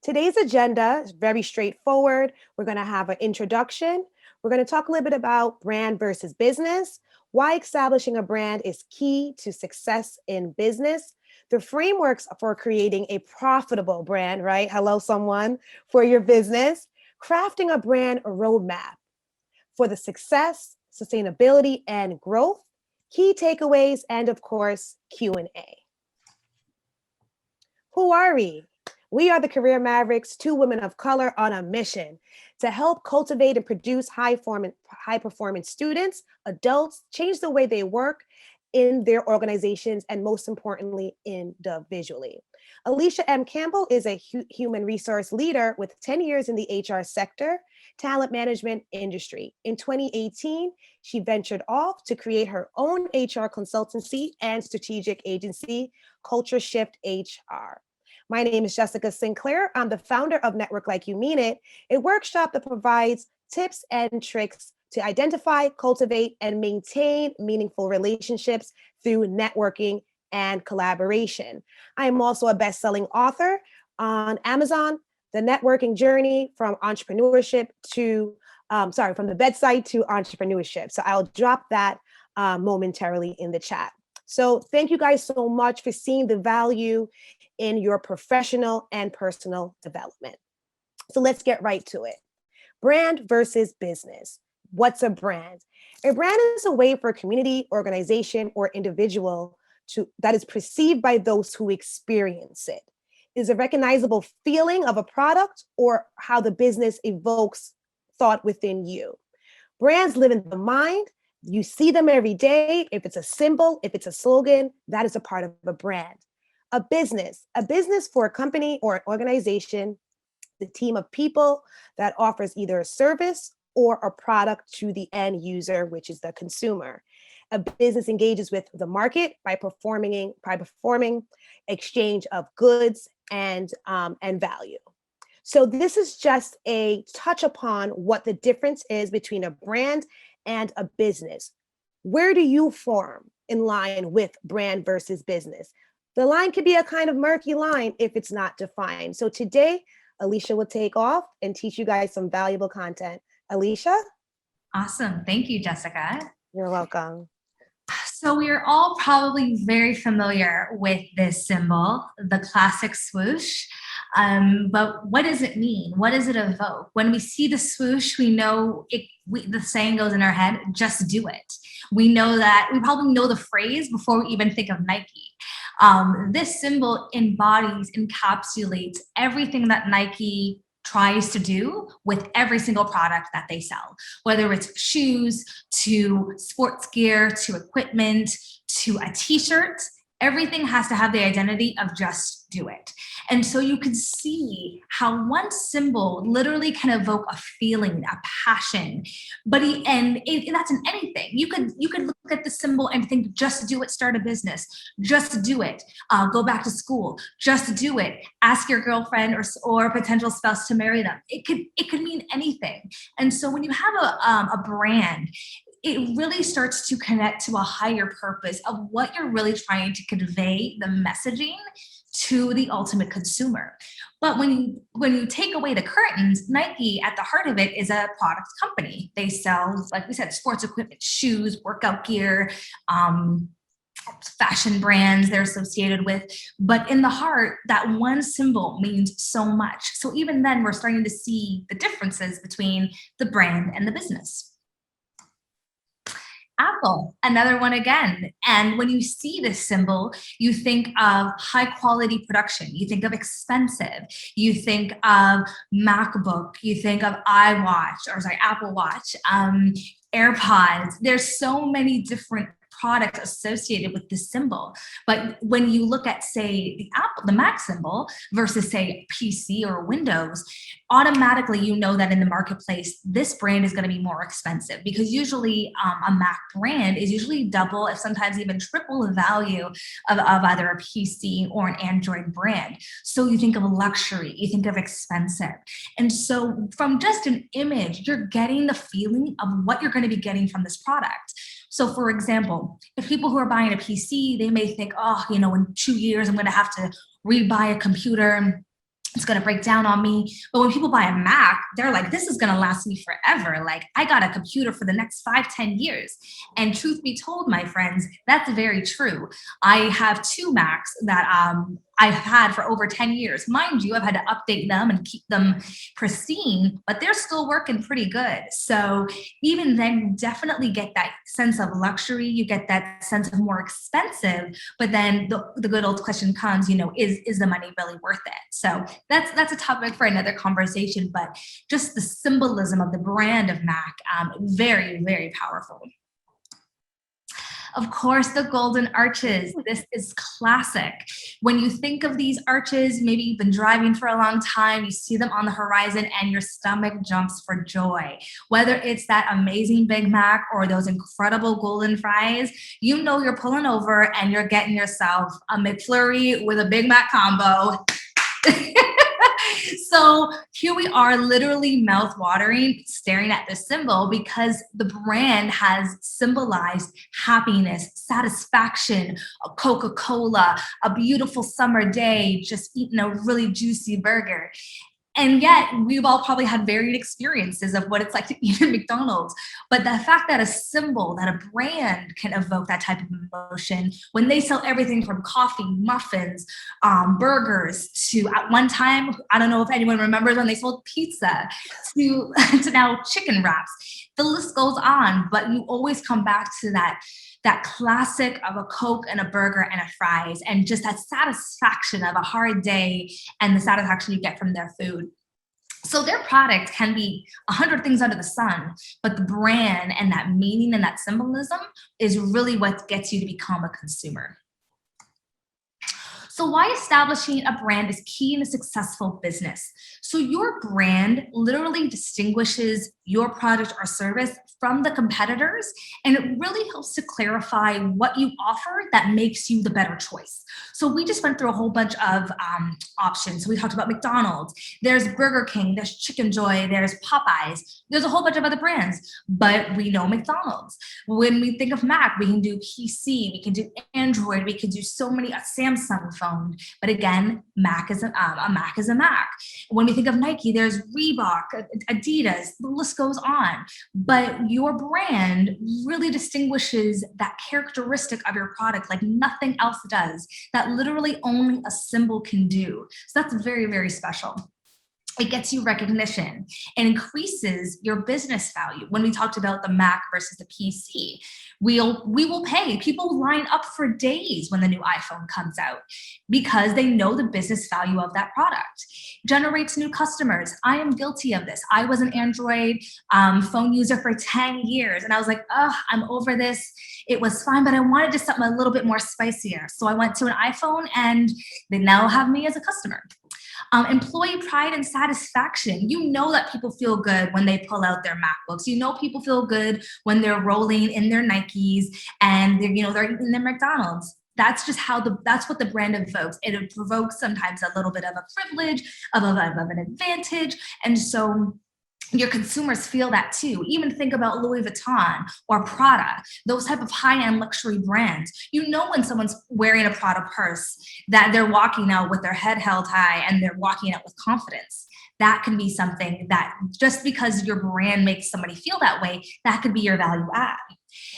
Today's agenda is very straightforward. We're going to have an introduction. We're going to talk a little bit about brand versus business, why establishing a brand is key to success in business, the frameworks for creating a profitable brand, right? Hello, someone, for your business, crafting a brand roadmap for the success, sustainability, and growth, key takeaways, and of course, Q&A. Who are we? We are the Career Mavericks, two women of color on a mission to help cultivate and produce high-performance students, adults, change the way they work in their organizations, and most importantly, individually. Alicia M Campbell is a human resource leader with 10 years in the HR sector, talent management industry. In 2018, she ventured off to create her own HR consultancy and strategic agency, Culture Shift HR. My name is Jessica Sinclair. I'm the founder of Network Like You Mean It, a workshop that provides tips and tricks to identify, cultivate, and maintain meaningful relationships through networking and collaboration. I am also a best-selling author on Amazon, The Networking Journey from Entrepreneurship to, from the bedside to entrepreneurship. So I'll drop that momentarily in the chat. So thank you guys so much for seeing the value in your professional and personal development. So let's get right to it. Brand versus business. What's a brand? A brand is a way for a community, organization, or individual that is perceived by those who experience it. It is a recognizable feeling of a product or how the business evokes thought within you. Brands live in the mind. You see them every day. If it's a symbol, if it's a slogan, that is a part of a brand. A business for a company or an organization, the team of people that offers either a service or a product to the end user, which is the consumer. A business engages with the market by performing exchange of goods and value. So this is just a touch upon what the difference is between a brand and a business. Where do you form in line with brand versus business? The line could be a kind of murky line if it's not defined. So today, Alicia will take off and teach you guys some valuable content. Alicia? Awesome. Thank you, Jessica. You're welcome. So we are all probably very familiar with this symbol, the classic swoosh. But what does it mean? What does it evoke? When we see the swoosh, we know the saying goes in our head, just do it. We know that, we probably know the phrase before we even think of Nike. This symbol encapsulates everything that Nike tries to do with every single product that they sell, whether it's shoes, to sports gear, to equipment, to a t-shirt. Everything has to have the identity of just do it. And so you can see how one symbol literally can evoke a feeling, a passion, that's in anything. You could look at the symbol and think, just do it, start a business, just do it, go back to school, just do it, ask your girlfriend or potential spouse to marry them. It could mean anything. And so when you have a brand, it really starts to connect to a higher purpose of what you're really trying to convey, the messaging to the ultimate consumer. But when you take away the curtains, Nike at the heart of it is a product company. They sell, like we said, sports equipment, shoes, workout gear, fashion brands they're associated with. But in the heart, that one symbol means so much. So even then, we're starting to see the differences between the brand and the business. Apple, another one again. And when you see this symbol, you think of high quality production, you think of expensive, you think of MacBook, you think of Apple Watch, AirPods. There's so many different products associated with this symbol. But when you look at, say, the Mac symbol versus, say, PC or Windows, automatically you know that in the marketplace, this brand is going to be more expensive, because usually a Mac brand is usually double, if sometimes even triple the value of either a PC or an Android brand. So you think of luxury, you think of expensive. And so from just an image, you're getting the feeling of what you're going to be getting from this product. So for example, if people who are buying a PC, they may think, in 2 years, I'm going to have to rebuy a computer. it's going to break down on me. But when people buy a Mac, they're like, this is going to last me forever. Like, I got a computer for the next 5-10 years. And truth be told, my friends, that's very true. I have 2 Macs that I've had for over 10 years. Mind you, I've had to update them and keep them pristine, but they're still working pretty good. So even then, you definitely get that sense of luxury. You get that sense of more expensive, but then the good old question comes, is the money really worth it? So that's a topic for another conversation, but just the symbolism of the brand of Mac, very, very powerful. Of course, the golden arches. This is classic. When you think of these arches, maybe you've been driving for a long time, you see them on the horizon and your stomach jumps for joy. Whether it's that amazing Big Mac or those incredible golden fries, you're pulling over and you're getting yourself a McFlurry with a Big Mac combo. So here we are, literally mouth-watering, staring at this symbol because the brand has symbolized happiness, satisfaction, a Coca-Cola, a beautiful summer day, just eating a really juicy burger. And yet we've all probably had varied experiences of what it's like to eat at McDonald's. But the fact that a symbol, that a brand can evoke that type of emotion when they sell everything from coffee, muffins, burgers to at one time, I don't know if anyone remembers when they sold pizza to now chicken wraps. The list goes on, but you always come back to that classic of a Coke and a burger and a fries, and just that satisfaction of a hard day and the satisfaction you get from their food. So their product can be 100 things under the sun, but the brand and that meaning and that symbolism is really what gets you to become a consumer. So why establishing a brand is key in a successful business? So your brand literally distinguishes your product or service from the competitors, and it really helps to clarify what you offer that makes you the better choice. So we just went through a whole bunch of options. So we talked about McDonald's, there's Burger King, there's Chicken Joy, there's Popeyes, there's a whole bunch of other brands, but we know McDonald's. When we think of Mac, we can do PC, we can do Android, we can do so many, a Samsung phone, but again, Mac is a Mac is a Mac. When we think of Nike, there's Reebok, Adidas, the list goes on. But your brand really distinguishes that characteristic of your product like nothing else does, that literally only a symbol can do. So that's very, very special. It gets you recognition and increases your business value. When we talked about the Mac versus the PC, we will pay. People line up for days when the new iPhone comes out because they know the business value of that product. Generates new customers. I am guilty of this. I was an Android phone user for 10 years and I was like, I'm over this. It was fine, but I wanted just something a little bit more spicier. So I went to an iPhone and they now have me as a customer. Employee pride and satisfaction. You know that people feel good when they pull out their MacBooks. You know people feel good when they're rolling in their Nikes and they're eating their McDonald's. That's just that's what the brand evokes. It provokes sometimes a little bit of a privilege, of an advantage. And so your consumers feel that too. Even think about Louis Vuitton or Prada, those type of high-end luxury brands. You know when someone's wearing a Prada purse that they're walking out with their head held high and they're walking out with confidence. That can be something that just because your brand makes somebody feel that way, that could be your value add.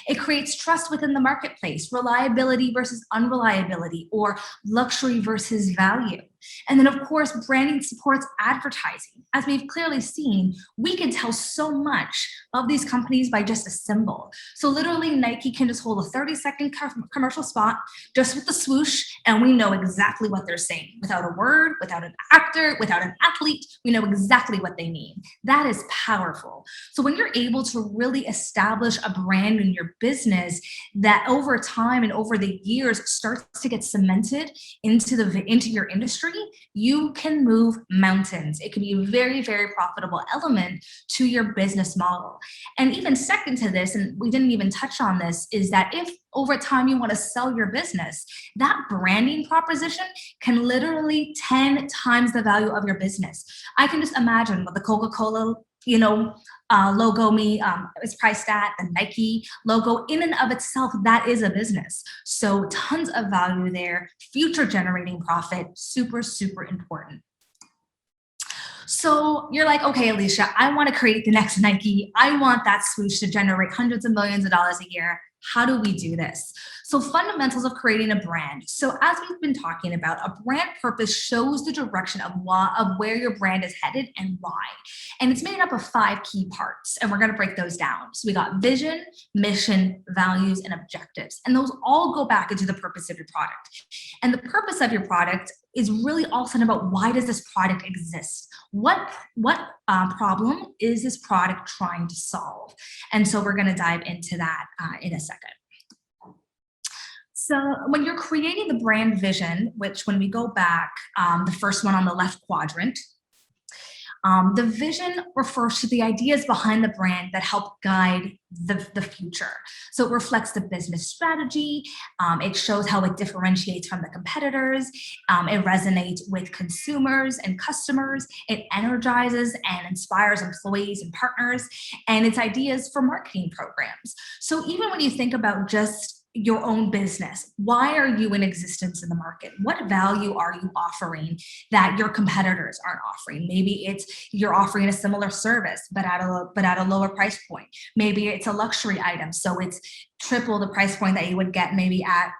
It creates trust within the marketplace, reliability versus unreliability, or luxury versus value. And then, of course, branding supports advertising. As we've clearly seen, we can tell so much of these companies by just a symbol. So literally, Nike can just hold a 30-second commercial spot just with the swoosh, and we know exactly what they're saying. Without a word, without an actor, without an athlete, we know exactly what they mean. That is powerful. So when you're able to really establish a brand in your business that over time and over the years starts to get cemented into your industry, you can move mountains. It can be a very, very profitable element to your business model. And even second to this, and we didn't even touch on this, is that if over time you want to sell your business, that branding proposition can literally 10 times the value of your business. I can just imagine what the Coca-Cola logo is priced at, the Nike logo in and of itself, that is a business. So tons of value there, future generating profit, super, super important. So you're like, okay, Alicia, I want to create the next Nike. I want that swoosh to generate hundreds of millions of dollars a year. How do we do this? So fundamentals of creating a brand. So as we've been talking about, a brand purpose shows the direction of where your brand is headed and why. And it's made up of 5 key parts, and we're going to break those down. So we got vision, mission, values, and objectives. And those all go back into the purpose of your product. And the purpose of your product is really also about, why does this product exist? What problem is this product trying to solve? And so we're going to dive into that in a second. So when you're creating the brand vision, which when we go back, the first one on the left quadrant, the vision refers to the ideas behind the brand that help guide the future. So it reflects the business strategy. It shows how it differentiates from the competitors. It resonates with consumers and customers. It energizes and inspires employees and partners, and it's ideas for marketing programs. So even when you think about just your own business, why are you in existence in the market? What value are you offering that your competitors aren't offering? Maybe it's you're offering a similar service, but at a lower price point. Maybe it's a luxury item, so it's triple the price point that you would get maybe at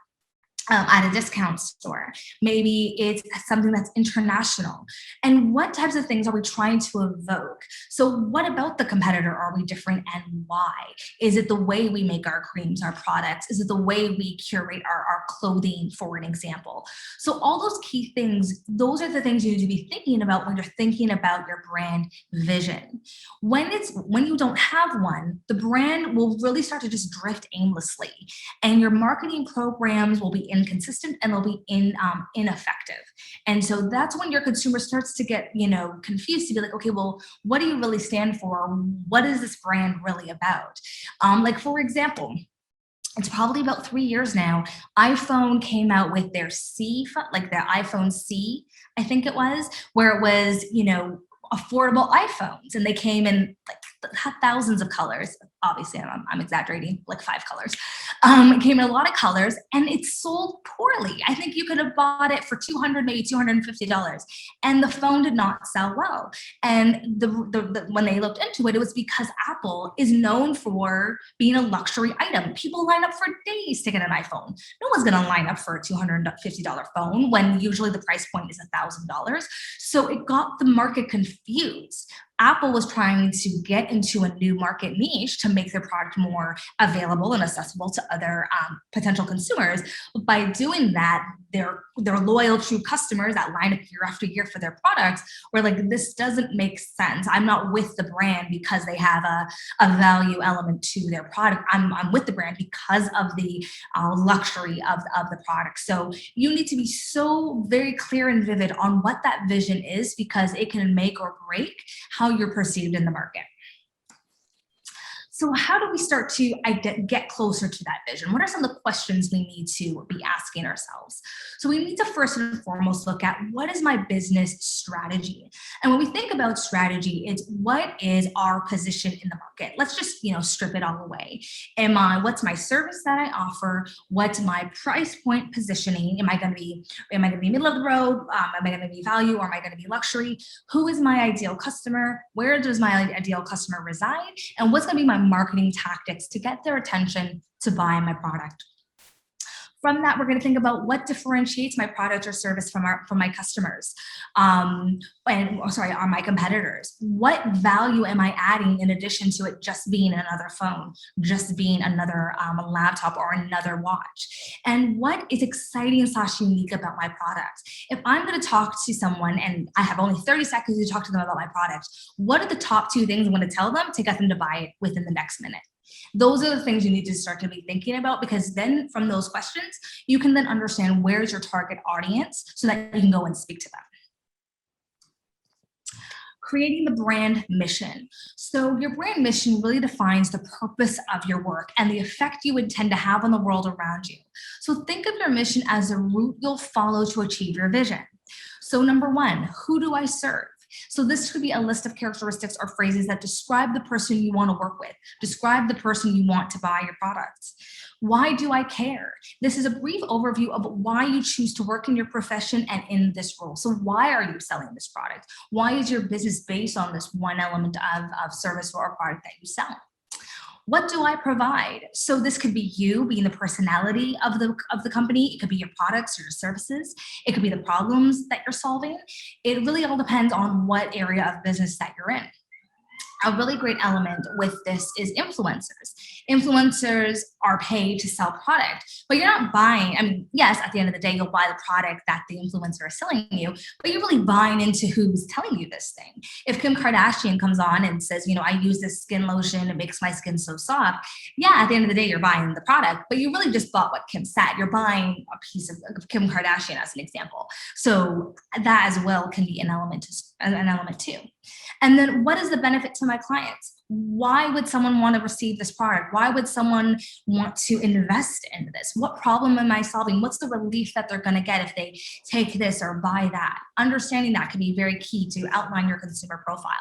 a discount store. Maybe it's something that's international. And what types of things are we trying to evoke? So what about the competitor are we different, and why? Is it the way we make our creams, our products? Is it the way we curate our clothing, for an example? So all those key things, those are the things you need to be thinking about when you're thinking about your brand vision. When you don't have one, the brand will really start to just drift aimlessly, and your marketing programs will be inconsistent, and they'll be ineffective. And so that's when your consumer starts to get, confused, to be like, okay, well, what do you really stand for? What is this brand really about? Like, for example, it's probably about 3 years now, iPhone came out with their their iPhone C, I think it was, where it was, affordable iPhones, and they came in like thousands of colors. Obviously, I'm exaggerating, like 5 colors. It came in a lot of colors, and it sold poorly. I think you could have bought it for $200, maybe $250, and the phone did not sell well. And when they looked into it, it was because Apple is known for being a luxury item. People line up for days to get an iPhone. No one's going to line up for a $250 phone when usually the price point is $1,000. So it got the market confused. Apple was trying to get into a new market niche to make their product more available and accessible to other potential consumers. But by doing that, their loyal, true customers that line up year after year for their products were like, this doesn't make sense. I'm not with the brand because they have a value element to their product. I'm with the brand because of the luxury of the product. So you need to be so very clear and vivid on what that vision is, because it can make or break how you're perceived in the market. So how do we start to get closer to that vision? What are some of the questions we need to be asking ourselves? So we need to first and foremost look at, what is my business strategy? And when we think about strategy, it's what is our position in the market? Let's just, strip it all away. What's my service that I offer? What's my price point positioning? Am I going to be middle of the road? Am I going to be value, or am I going to be luxury? Who is my ideal customer? Where does my ideal customer reside? And what's going to be my marketing tactics to get their attention to buy my product? From that, we're going to think about what differentiates my product or service from my customers, or my competitors. What value am I adding in addition to it just being another phone, just being another laptop or another watch? And what is exciting / unique about my product? If I'm going to talk to someone and I have only 30 seconds to talk to them about my product, what are the top 2 things I'm going to tell them to get them to buy it within the next minute? Those are the things you need to start to be thinking about, because then from those questions, you can then understand where's your target audience so that you can go and speak to them. Creating the brand mission. So your brand mission really defines the purpose of your work and the effect you intend to have on the world around you. So think of your mission as a route you'll follow to achieve your vision. So number 1, who do I serve? So this could be a list of characteristics or phrases that describe the person you want to work with, describe the person you want to buy your products. Why do I care? This is a brief overview of why you choose to work in your profession and in this role. So why are you selling this product? Why is your business based on this one element of service or product that you sell? What do I provide? So this could be you being the personality of the company. It could be your products or your services. It could be the problems that you're solving. It really all depends on what area of business that you're in. A really great element with this is influencers. Influencers are paid to sell product, but you're not buying. I mean, yes, at the end of the day, you'll buy the product that the influencer is selling you, but you're really buying into who's telling you this thing. If Kim Kardashian comes on and says, I use this skin lotion, it makes my skin so soft. Yeah, at the end of the day, you're buying the product, but you really just bought what Kim said. You're buying a piece of Kim Kardashian as an example. So that as well can be an element too. And then what is the benefit to my clients? Why would someone want to receive this product? Why would someone want to invest in this? What problem am I solving? What's the relief that they're going to get if they take this or buy that? Understanding that can be very key to outline your consumer profile.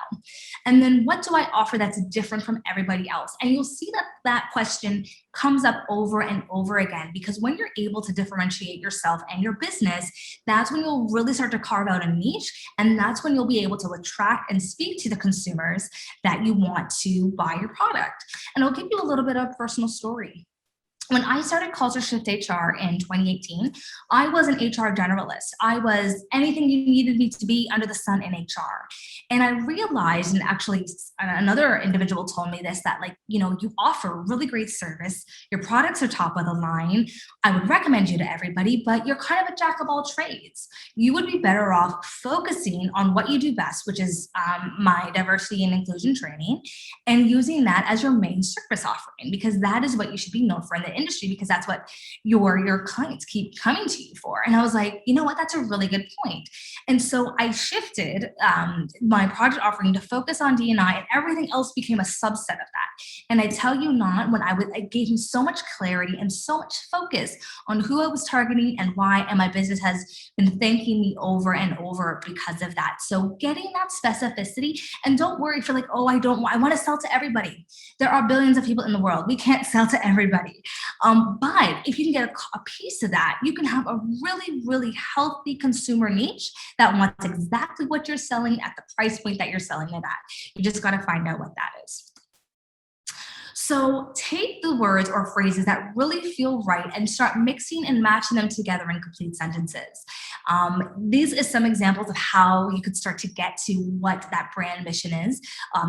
And then what do I offer that's different from everybody else? And you'll see that question comes up over and over again, because when you're able to differentiate yourself and your business, that's when you'll really start to carve out a niche. And that's when you'll be able to attract and speak to the consumers that you want to buy your product. And I'll give you a little bit of a personal story. When I started Culture Shift HR in 2018, I was an HR generalist. I was anything you needed me to be under the sun in HR. And I realized, and actually another individual told me this, that you offer really great service. Your products are top of the line. I would recommend you to everybody, but you're kind of a jack of all trades. You would be better off focusing on what you do best, which is my diversity and inclusion training, and using that as your main service offering, because that is what you should be known for in the industry, because that's what your clients keep coming to you for. And I was like, you know what, that's a really good point. And so I shifted my project offering to focus on D&I, and everything else became a subset of that. And I tell you not, it gave me so much clarity and so much focus on who I was targeting and why, and my business has been thanking me over and over because of that. So getting that specificity, and don't worry if you're like, I want to sell to everybody. There are billions of people in the world. We can't sell to everybody. But if you can get a piece of that, you can have a really, really healthy consumer niche that wants exactly what you're selling at the price point that you're selling it at. You just got to find out what that is. So take the words or phrases that really feel right and start mixing and matching them together in complete sentences. These are some examples of how you could start to get to what that brand mission is.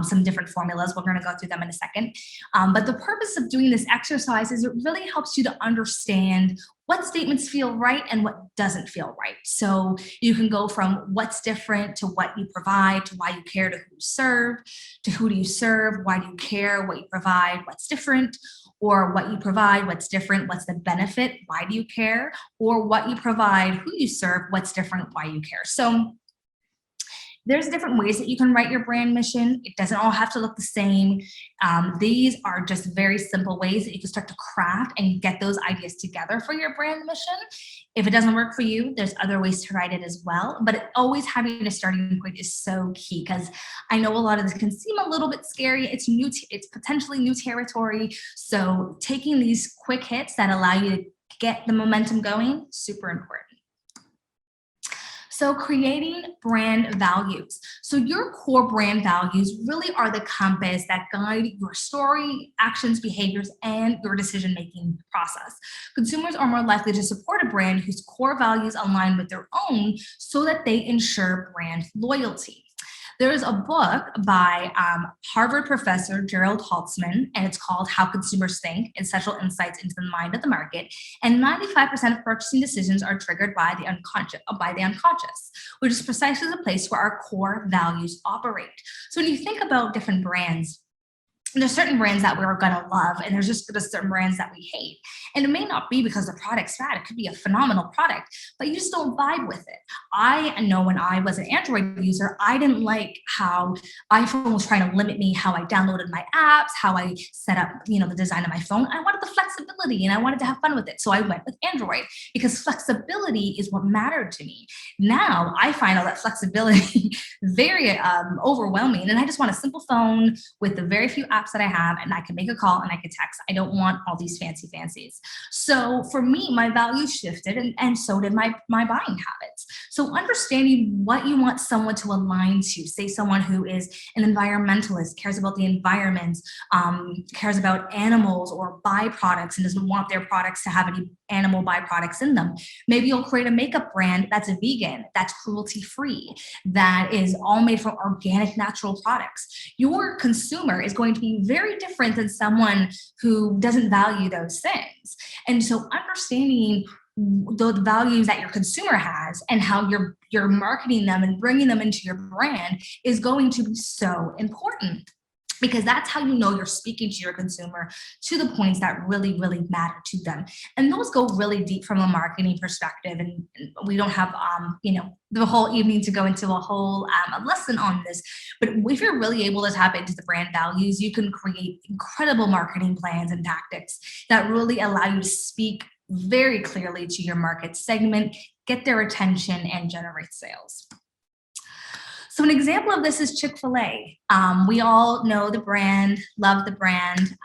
Some different formulas. We're going to go through them in a second. But the purpose of doing this exercise is it really helps you to understand what statements feel right and what doesn't feel right. So you can go from what's different to what you provide, to why you care, to who you serve, to who do you serve, why do you care, what you provide, what's different, or what you provide, what's different, what's the benefit, why do you care, or what you provide, who you serve, what's different, why you care. So there's different ways that you can write your brand mission. It doesn't all have to look the same. These are just very simple ways that you can start to craft and get those ideas together for your brand mission. If it doesn't work for you, there's other ways to write it as well. But always having a starting point is so key, because I know a lot of this can seem a little bit scary. It's new. It's potentially new territory. So taking these quick hits that allow you to get the momentum going, super important. So creating brand values. So your core brand values really are the compass that guide your story, actions, behaviors, and your decision-making process. Consumers are more likely to support a brand whose core values align with their own, so that they ensure brand loyalty. There is a book by Harvard professor Gerald Holtzman, and it's called How Consumers Think: Essential Insights into the Mind of the Market. And 95% of purchasing decisions are triggered by the unconscious, which is precisely the place where our core values operate. So when you think about different brands, there's certain brands that we're going to love, and there's just certain brands that we hate. And it may not be because the product's bad. It could be a phenomenal product, but you just don't vibe with it. I know when I was an Android user, I didn't like how iPhone was trying to limit me, how I downloaded my apps, how I set up, the design of my phone. I wanted the flexibility and I wanted to have fun with it. So I went with Android because flexibility is what mattered to me. Now I find all that flexibility very overwhelming, and I just want a simple phone with the very few apps that I have, and I can make a call and I can text. I don't want all these fancies. So for me, my values shifted, and so did my buying habits. So understanding what you want someone to align to, say someone who is an environmentalist, cares about the environment, cares about animals or byproducts and doesn't want their products to have any animal byproducts in them. Maybe you'll create a makeup brand that's a vegan, that's cruelty free, that is all made from organic, natural products. Your consumer is going to be very different than someone who doesn't value those things. And so understanding the values that your consumer has and how you're marketing them and bringing them into your brand is going to be so important, because that's how you know you're speaking to your consumer to the points that really, really matter to them. And those go really deep from a marketing perspective. And we don't have, the whole evening to go into a whole lesson on this. But if you're really able to tap into the brand values, you can create incredible marketing plans and tactics that really allow you to speak very clearly to your market segment, get their attention, and generate sales. So an example of this is Chick-fil-A. We all know the brand, love the brand,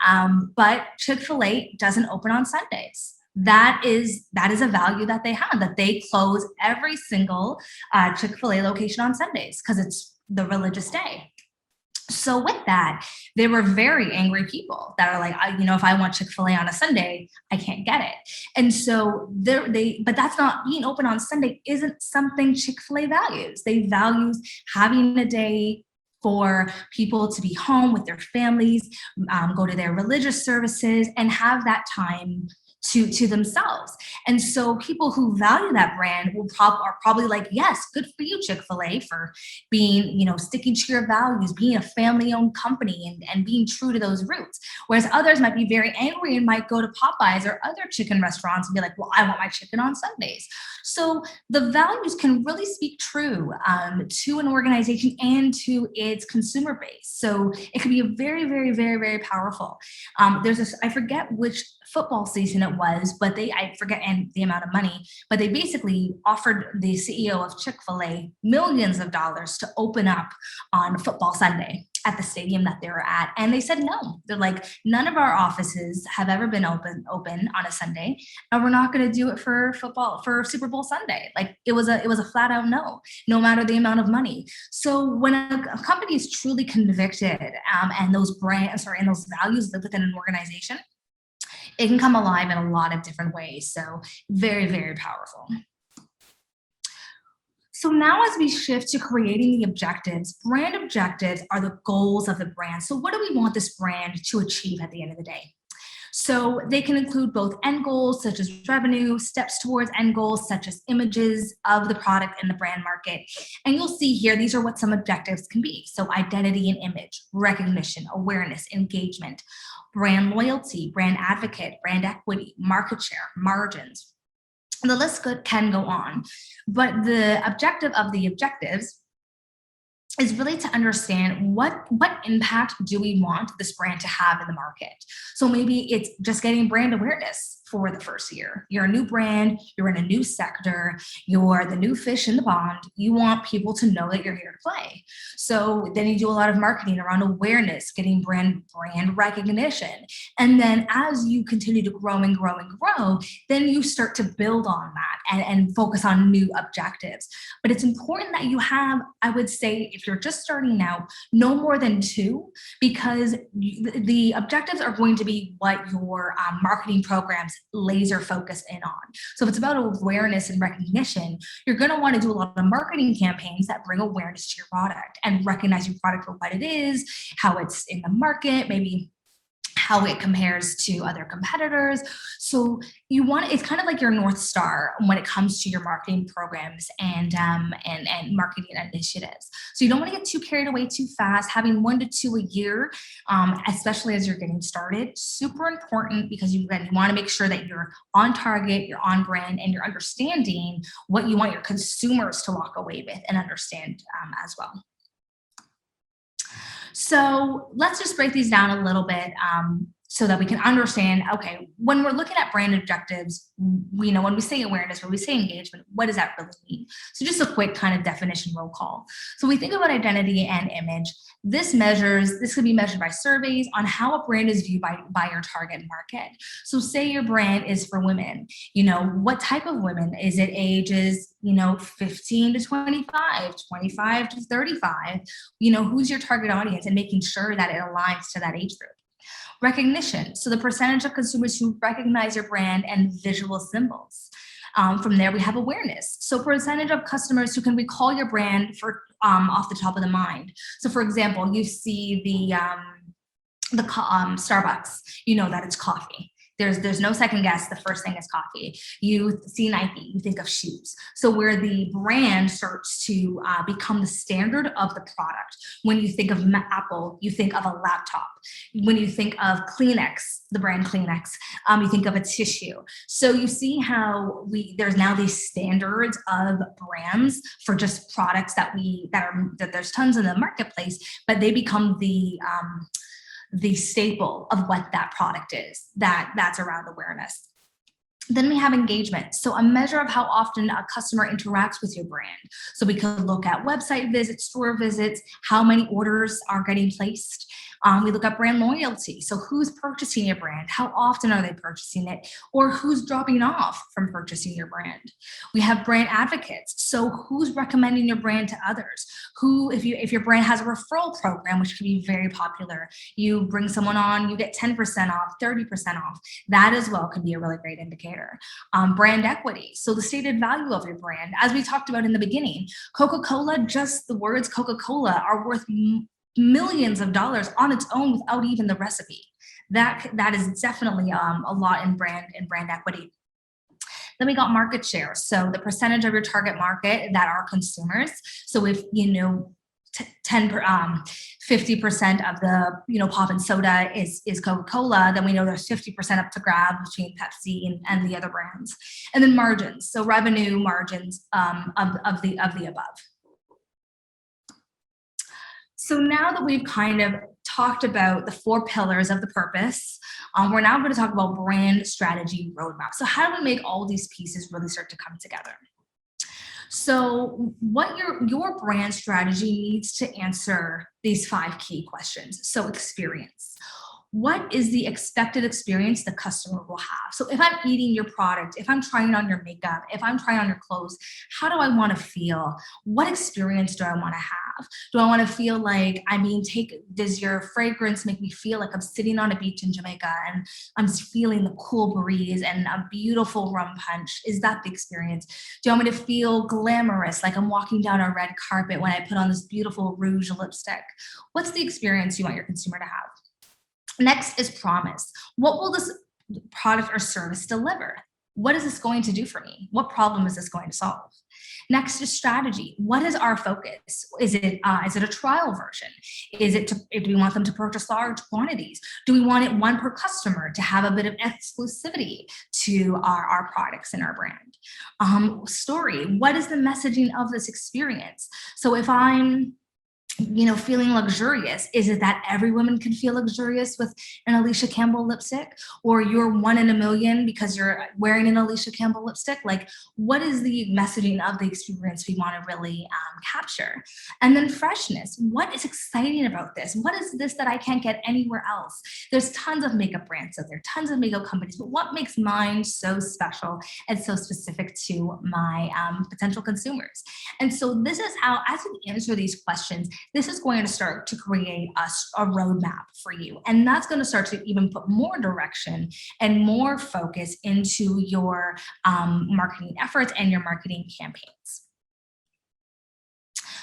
but Chick-fil-A doesn't open on Sundays. That is a value that they have, that they close every single Chick-fil-A location on Sundays because it's the religious day. So with that, there were very angry people that are like, if I want Chick-fil-A on a Sunday, I can't get it. And so but that's not, being open on Sunday isn't something Chick-fil-A values. They value having a day for people to be home with their families, go to their religious services, and have that time to themselves. And so people who value that brand are probably like, yes, good for you, Chick-fil-A, for being, sticking to your values, being a family-owned company and being true to those roots. Whereas others might be very angry and might go to Popeyes or other chicken restaurants and be like, well, I want my chicken on Sundays. So the values can really speak true to an organization and to its consumer base. So it can be very, very, very, very powerful. I forget which football season it was, but I forget and the amount of money, but they basically offered the CEO of Chick-fil-A millions of dollars to open up on football Sunday at the stadium that they were at. And they said no. They're like, none of our offices have ever been open on a Sunday, and we're not going to do it for Super Bowl Sunday. Like it was a flat out no matter the amount of money. So when a company is truly convicted and those brands and those values live within an organization, it can come alive in a lot of different ways. So very, very powerful. So now as we shift to creating the objectives, brand objectives are the goals of the brand. So what do we want this brand to achieve at the end of the day? So they can include both end goals, such as revenue, steps towards end goals, such as images of the product in the brand market. And you'll see here, these are what some objectives can be. So identity and image, recognition, awareness, engagement, brand loyalty, brand advocate, brand equity, market share, margins. And the list can go on. But the objective of the objectives is really to understand what impact do we want this brand to have in the market. So maybe it's just getting brand awareness for the first year. You're a new brand, you're in a new sector, you're the new fish in the pond. You want people to know that you're here to play. So then you do a lot of marketing around awareness, getting brand recognition. And then as you continue to grow and grow and grow, then you start to build on that and focus on new objectives. But it's important that you have, I would say, if you're just starting out, no more than 2, because the objectives are going to be what your marketing programs laser focus in on. So if it's about awareness and recognition, you're going to want to do a lot of marketing campaigns that bring awareness to your product and recognize your product for what it is, how it's in the market, maybe how it compares to other competitors. So you want, it's kind of like your North Star when it comes to your marketing programs and marketing initiatives. So you don't want to get too carried away too fast. Having 1 to 2 a year, especially as you're getting started, super important, because you want to make sure that you're on target, you're on brand, and you're understanding what you want your consumers to walk away with and understand as well. So let's just break these down a little bit so that we can understand, okay, when we're looking at brand objectives, we know when we say awareness, when we say engagement, what does that really mean? So just a quick kind of definition roll call. So we think about identity and image. This could be measured by surveys on how a brand is viewed by your target market. So say your brand is for women, what type of women? Is it ages, 15 to 25, 25 to 35? Who's your target audience, and making sure that it aligns to that age group. Recognition, so the percentage of consumers who recognize your brand and visual symbols. From there, we have awareness. So percentage of customers who can recall your brand for off the top of the mind. So for example, you see the Starbucks, you know that it's coffee. There's no second guess. The first thing is coffee. You see Nike, you think of shoes. So where the brand starts to become the standard of the product. When you think of Apple, you think of a laptop. When you think of Kleenex, the brand Kleenex, you think of a tissue. So you see how there's now these standards of brands for just products that there's tons in the marketplace, but they become the staple of what that product is, that's around awareness. Then we have engagement. So a measure of how often a customer interacts with your brand. So we could look at website visits, store visits, how many orders are getting placed. We look at brand loyalty. So who's purchasing your brand? How often are they purchasing it? Or who's dropping off from purchasing your brand? We have brand advocates. So who's recommending your brand to others? If your brand has a referral program, which can be very popular, you bring someone on, you get 10% off, 30% off. That as well could be a really great indicator. Brand equity. So the stated value of your brand. As we talked about in the beginning, Coca-Cola, just the words Coca-Cola are worth millions of dollars on its own without even the recipe. That is definitely a lot in brand equity. Then we got market share. So the percentage of your target market that are consumers. So if 50% of the pop and soda is Coca-Cola, then we know there's 50% up to grab between Pepsi and the other brands. And then margins, so revenue margins of the above. So now that we've kind of talked about the 4 pillars of the purpose, we're now going to talk about brand strategy roadmap. So how do we make all these pieces really start to come together? So what your brand strategy needs to answer these 5 key questions. So experience. What is the expected experience the customer will have? So if I'm eating your product, if I'm trying on your makeup, if I'm trying on your clothes, how do I want to feel? What experience do I want to have? Do I want to feel like, does your fragrance make me feel like I'm sitting on a beach in Jamaica and I'm feeling the cool breeze and a beautiful rum punch? Is that the experience? Do you want me to feel glamorous, like I'm walking down a red carpet when I put on this beautiful rouge lipstick? What's the experience you want your consumer to have? Next is promise. What will this product or service deliver? What is this going to do for me? What problem is this going to solve? Next is strategy. What is our focus? Is it a trial version? Do we want them to purchase large quantities? Do we want it one per customer to have a bit of exclusivity to our products and our brand? Story. What is the messaging of this experience? So if I'm feeling luxurious, is it that every woman can feel luxurious with an Alicia Campbell lipstick, or you're 1 in a million because you're wearing an Alicia Campbell lipstick? Like, what is the messaging of the experience we want to really capture? And then freshness. What is exciting about this? What is this that I can't get anywhere else? There's tons of makeup brands out there, tons of makeup companies, but what makes mine so special and so specific to my potential consumers? And so this is how, as we answer these questions, this is going to start to create a roadmap for you. And that's going to start to even put more direction and more focus into your marketing efforts and your marketing campaigns.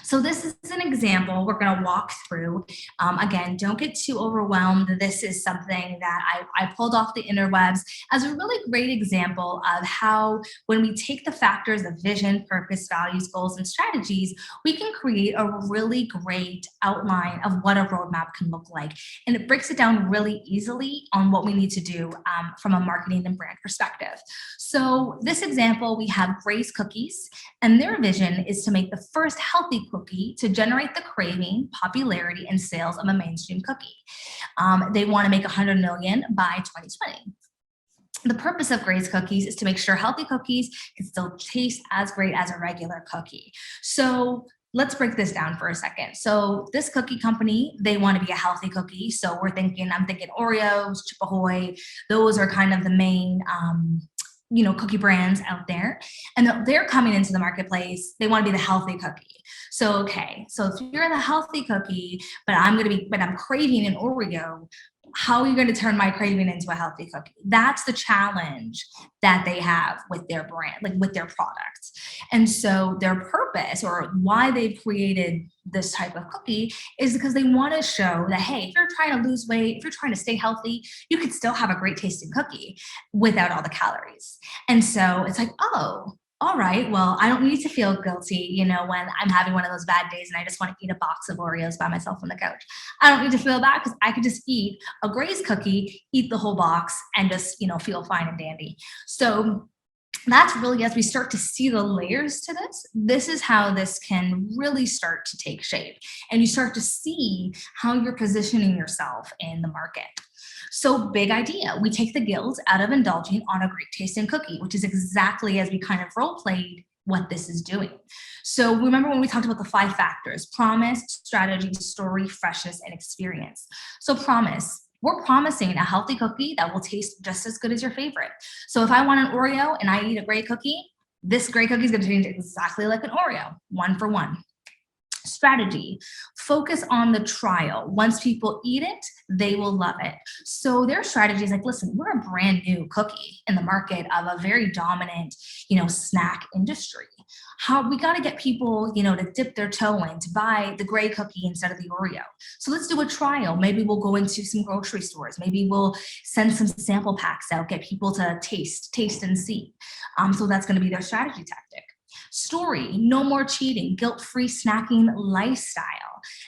So this is an example we're going to walk through. Again, don't get too overwhelmed. This is something that I pulled off the interwebs as a really great example of how when we take the factors of vision, purpose, values, goals, and strategies, we can create a really great outline of what a roadmap can look like. And it breaks it down really easily on what we need to do from a marketing and brand perspective. So this example, we have Gray's Cookies, and their vision is to make the first healthy cookie to generate the craving, popularity, and sales of a mainstream cookie. They want to make 100 million by 2020. The purpose of Gray's Cookies is to make sure healthy cookies can still taste as great as a regular cookie. So let's break this down for a second. So this cookie company, they want to be a healthy cookie. So I'm thinking Oreos, Chip Ahoy. Those are kind of the main cookie brands out there, and they're coming into the marketplace. They want to be the healthy cookie. So if you're the healthy cookie, but I'm craving an Oreo, how are you going to turn my craving into a healthy cookie? That's the challenge that they have with their brand, like with their products. And so their purpose, or why they've created this type of cookie, is because they want to show that, hey, if you're trying to lose weight, if you're trying to stay healthy, you can still have a great tasting cookie without all the calories. And so it's like, oh, all right, well, I don't need to feel guilty, when I'm having one of those bad days and I just want to eat a box of Oreos by myself on the couch. I don't need to feel bad because I could just eat a Gray's cookie, eat the whole box, and just, feel fine and dandy. So that's really, as we start to see the layers to this is how this can really start to take shape. And you start to see how you're positioning yourself in the market. So big idea. We take the guilt out of indulging on a great tasting cookie, which is exactly as we kind of role played what this is doing. So remember when we talked about the 5 factors: promise, strategy, story, freshness, and experience. So promise. We're promising a healthy cookie that will taste just as good as your favorite. So if I want an Oreo and I eat a Gray cookie, this Gray cookie is going to taste exactly like an Oreo, 1 for 1. Strategy. Focus on the trial. Once people eat it, they will love it. So their strategy is like, listen, we're a brand new cookie in the market of a very dominant, snack industry. How we got to get people, to dip their toe in, to buy the Gray cookie instead of the Oreo. So let's do a trial. Maybe we'll go into some grocery stores. Maybe we'll send some sample packs out, get people to taste and see. So that's going to be their strategy tactic. Story, no more cheating, guilt-free snacking lifestyle.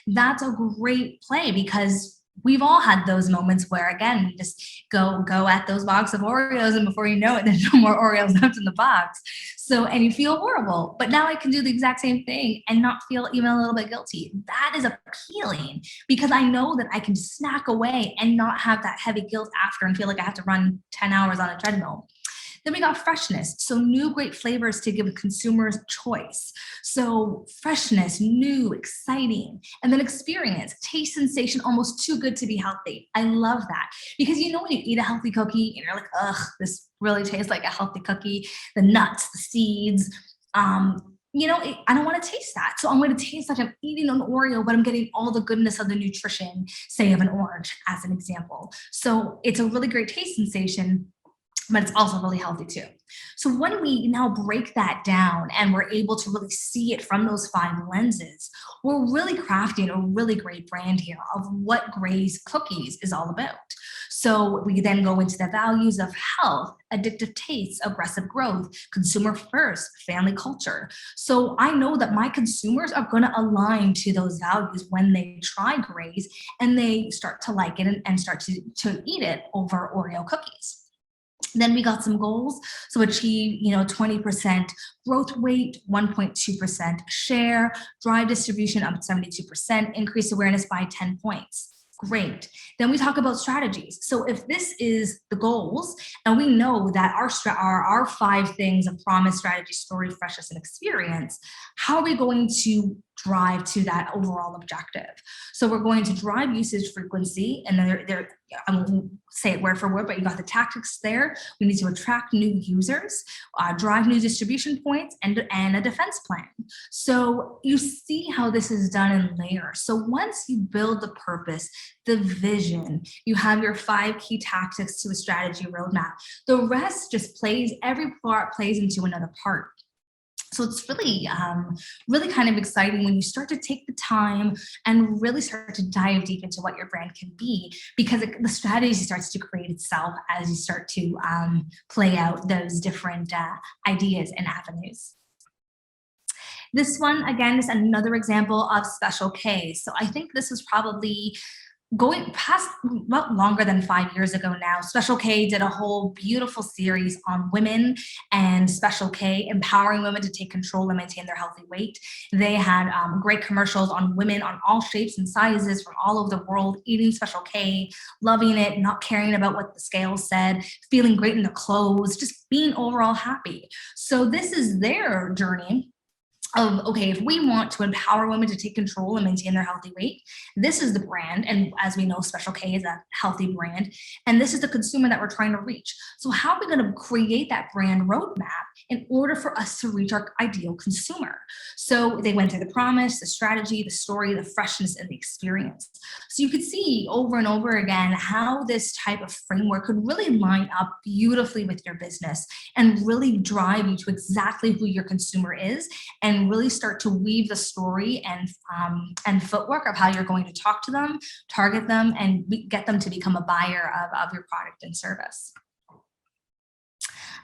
That's a great play because we've all had those moments where, again, you just go at those box of Oreos, and before you know it, there's no more Oreos left in the box. So, and you feel horrible, but now I can do the exact same thing and not feel even a little bit guilty. That is appealing because I know that I can snack away and not have that heavy guilt after and feel like I have to run 10 hours on a treadmill. Then we got freshness. So new great flavors to give consumers choice. So freshness, new, exciting. And then experience, taste sensation, almost too good to be healthy. I love that because when you eat a healthy cookie and you're like, ugh, this really tastes like a healthy cookie, the nuts, the seeds, I don't want to taste that. So I'm going to taste like I'm eating an Oreo, but I'm getting all the goodness of the nutrition, say of an orange as an example. So it's a really great taste sensation, but it's also really healthy too. So when we now break that down and we're able to really see it from those 5 lenses, we're really crafting a really great brand here of what Gray's Cookies is all about. So we then go into the values of health, addictive tastes, aggressive growth, consumer first, family culture. So I know that my consumers are going to align to those values when they try Gray's and they start to like it and start to eat it over Oreo cookies. Then we got some goals. So achieve, 20% growth rate, 1.2% share, drive distribution up 72%, increase awareness by 10 points. Great. Then we talk about strategies. So if this is the goals, and we know that our 5 things of promise, strategy, story, freshness, and experience, how are we going to drive to that overall objective? So we're going to drive usage frequency, and then I won't say it word for word, but you got the tactics there. We need to attract new users, drive new distribution points, and a defense plan. So you see how this is done in layers. So once you build the purpose, the vision, you have your 5 key tactics to a strategy roadmap. The rest just every part plays into another part. So it's really, really kind of exciting when you start to take the time and really start to dive deep into what your brand can be, because the strategy starts to create itself as you start to play out those different ideas and avenues. This one, again, is another example of Special K. So I think this was probably going past, well, longer than 5 years ago now. Special K did a whole beautiful series on women and Special K, empowering women to take control and maintain their healthy weight. They had great commercials on women on all shapes and sizes from all over the world, eating Special K, loving it, not caring about what the scale said, feeling great in their clothes, just being overall happy. So this is their journey of, okay, if we want to empower women to take control and maintain their healthy weight, this is the brand. And as we know, Special K is a healthy brand. And this is the consumer that we're trying to reach. So how are we going to create that brand roadmap in order for us to reach our ideal consumer? So they went through the promise, the strategy, the story, the freshness, and the experience. So you could see over and over again how this type of framework could really line up beautifully with your business and really drive you to exactly who your consumer is, and really start to weave the story and footwork of how you're going to talk to them, target them, and get them to become a buyer of your product and service.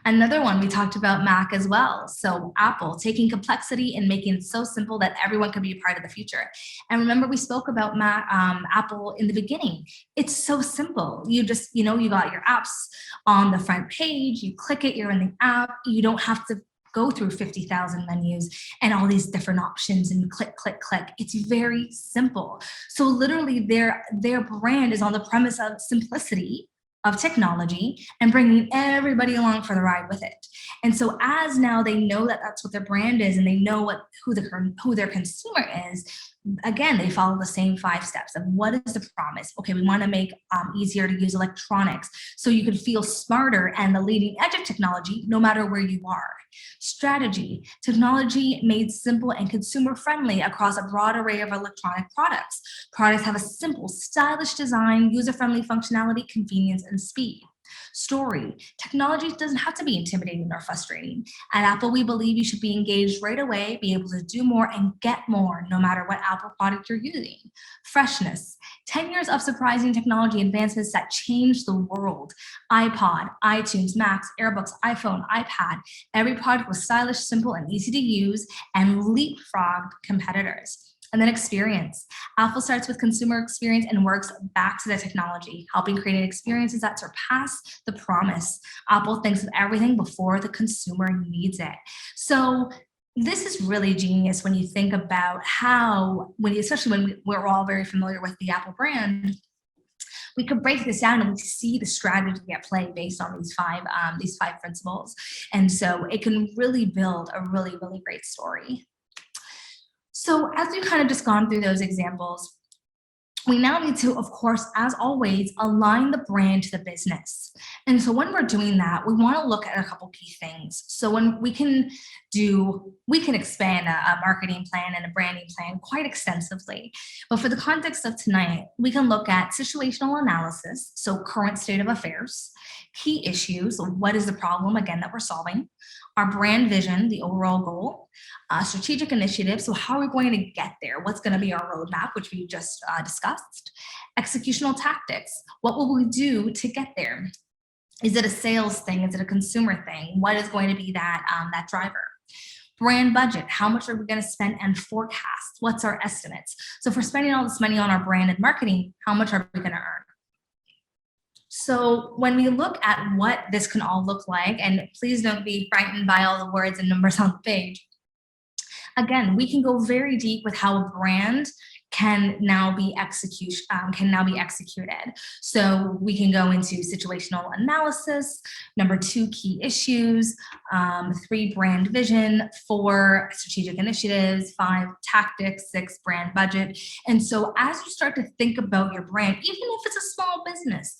Another one, we talked about Mac as well. So Apple, taking complexity and making it so simple that everyone can be a part of the future. And remember, we spoke about Apple in the beginning. It's so simple. You just, you got your apps on the front page, you click it, you're in the app. You don't have to go through 50,000 menus and all these different options and click, click, click. It's very simple. So literally their brand is on the premise of simplicity, of technology, and bringing everybody along for the ride with it. And so as now they know that that's what their brand is, and they know who their consumer is, again, they follow the same 5 steps of what is the promise. Okay, we want to make easier to use electronics so you can feel smarter and the leading edge of technology no matter where you are. Strategy, technology made simple and consumer friendly across a broad array of electronic products. Products have a simple, stylish design, user-friendly functionality, convenience, and speed. Story, technology doesn't have to be intimidating or frustrating. At Apple, we believe you should be engaged right away, be able to do more and get more no matter what Apple product you're using. Freshness, 10 years of surprising technology advancements that changed the world. iPod, iTunes, Macs, AirBooks, iPhone, iPad. Every product was stylish, simple, and easy to use, and leapfrogged competitors. And then experience. Apple starts with consumer experience and works back to the technology, helping create experiences that surpass the promise. Apple thinks of everything before the consumer needs it. So this is really genius when you think about how, especially when we're all very familiar with the Apple brand, we could break this down and we see the strategy at play based on these five principles. And so it can really build a really, really great story. So as we've kind of just gone through those examples, we now need to, of course, as always, align the brand to the business. And so when we're doing that, we want to look at a couple key things. So when we can expand a marketing plan and a branding plan quite extensively. But for the context of tonight, we can look at situational analysis, so current state of affairs, key issues, what is the problem, again, that we're solving, our brand vision, the overall goal, strategic initiatives, so how are we going to get there? What's going to be our roadmap, which we just discussed, executional tactics, what will we do to get there? Is it a sales thing? Is it a consumer thing? What is going to be that driver? Brand budget, how much are we going to spend and forecast? What's our estimates? So if we're spending all this money on our brand and marketing, how much are we going to earn? So when we look at what this can all look like, and please don't be frightened by all the words and numbers on the page, again, we can go very deep with how a brand can now be executed. So we can go into situational analysis, 2, key issues, 3, brand vision, 4, strategic initiatives, 5, tactics, 6, brand budget. And so as you start to think about your brand, even if it's a small business,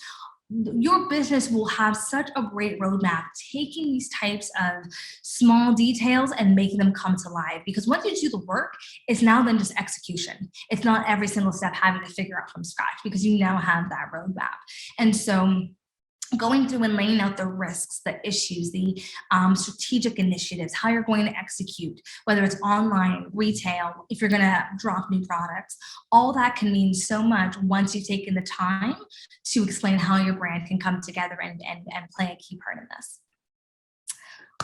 your business will have such a great roadmap, taking these types of small details and making them come to life. Because once you do the work, it's now then just execution. It's not every single step having to figure out from scratch, because you now have that roadmap. And so going through and laying out the risks, the issues, the strategic initiatives, how you're going to execute, whether it's online, retail, if you're going to drop new products, all that can mean so much once you've taken the time to explain how your brand can come together and play a key part in this.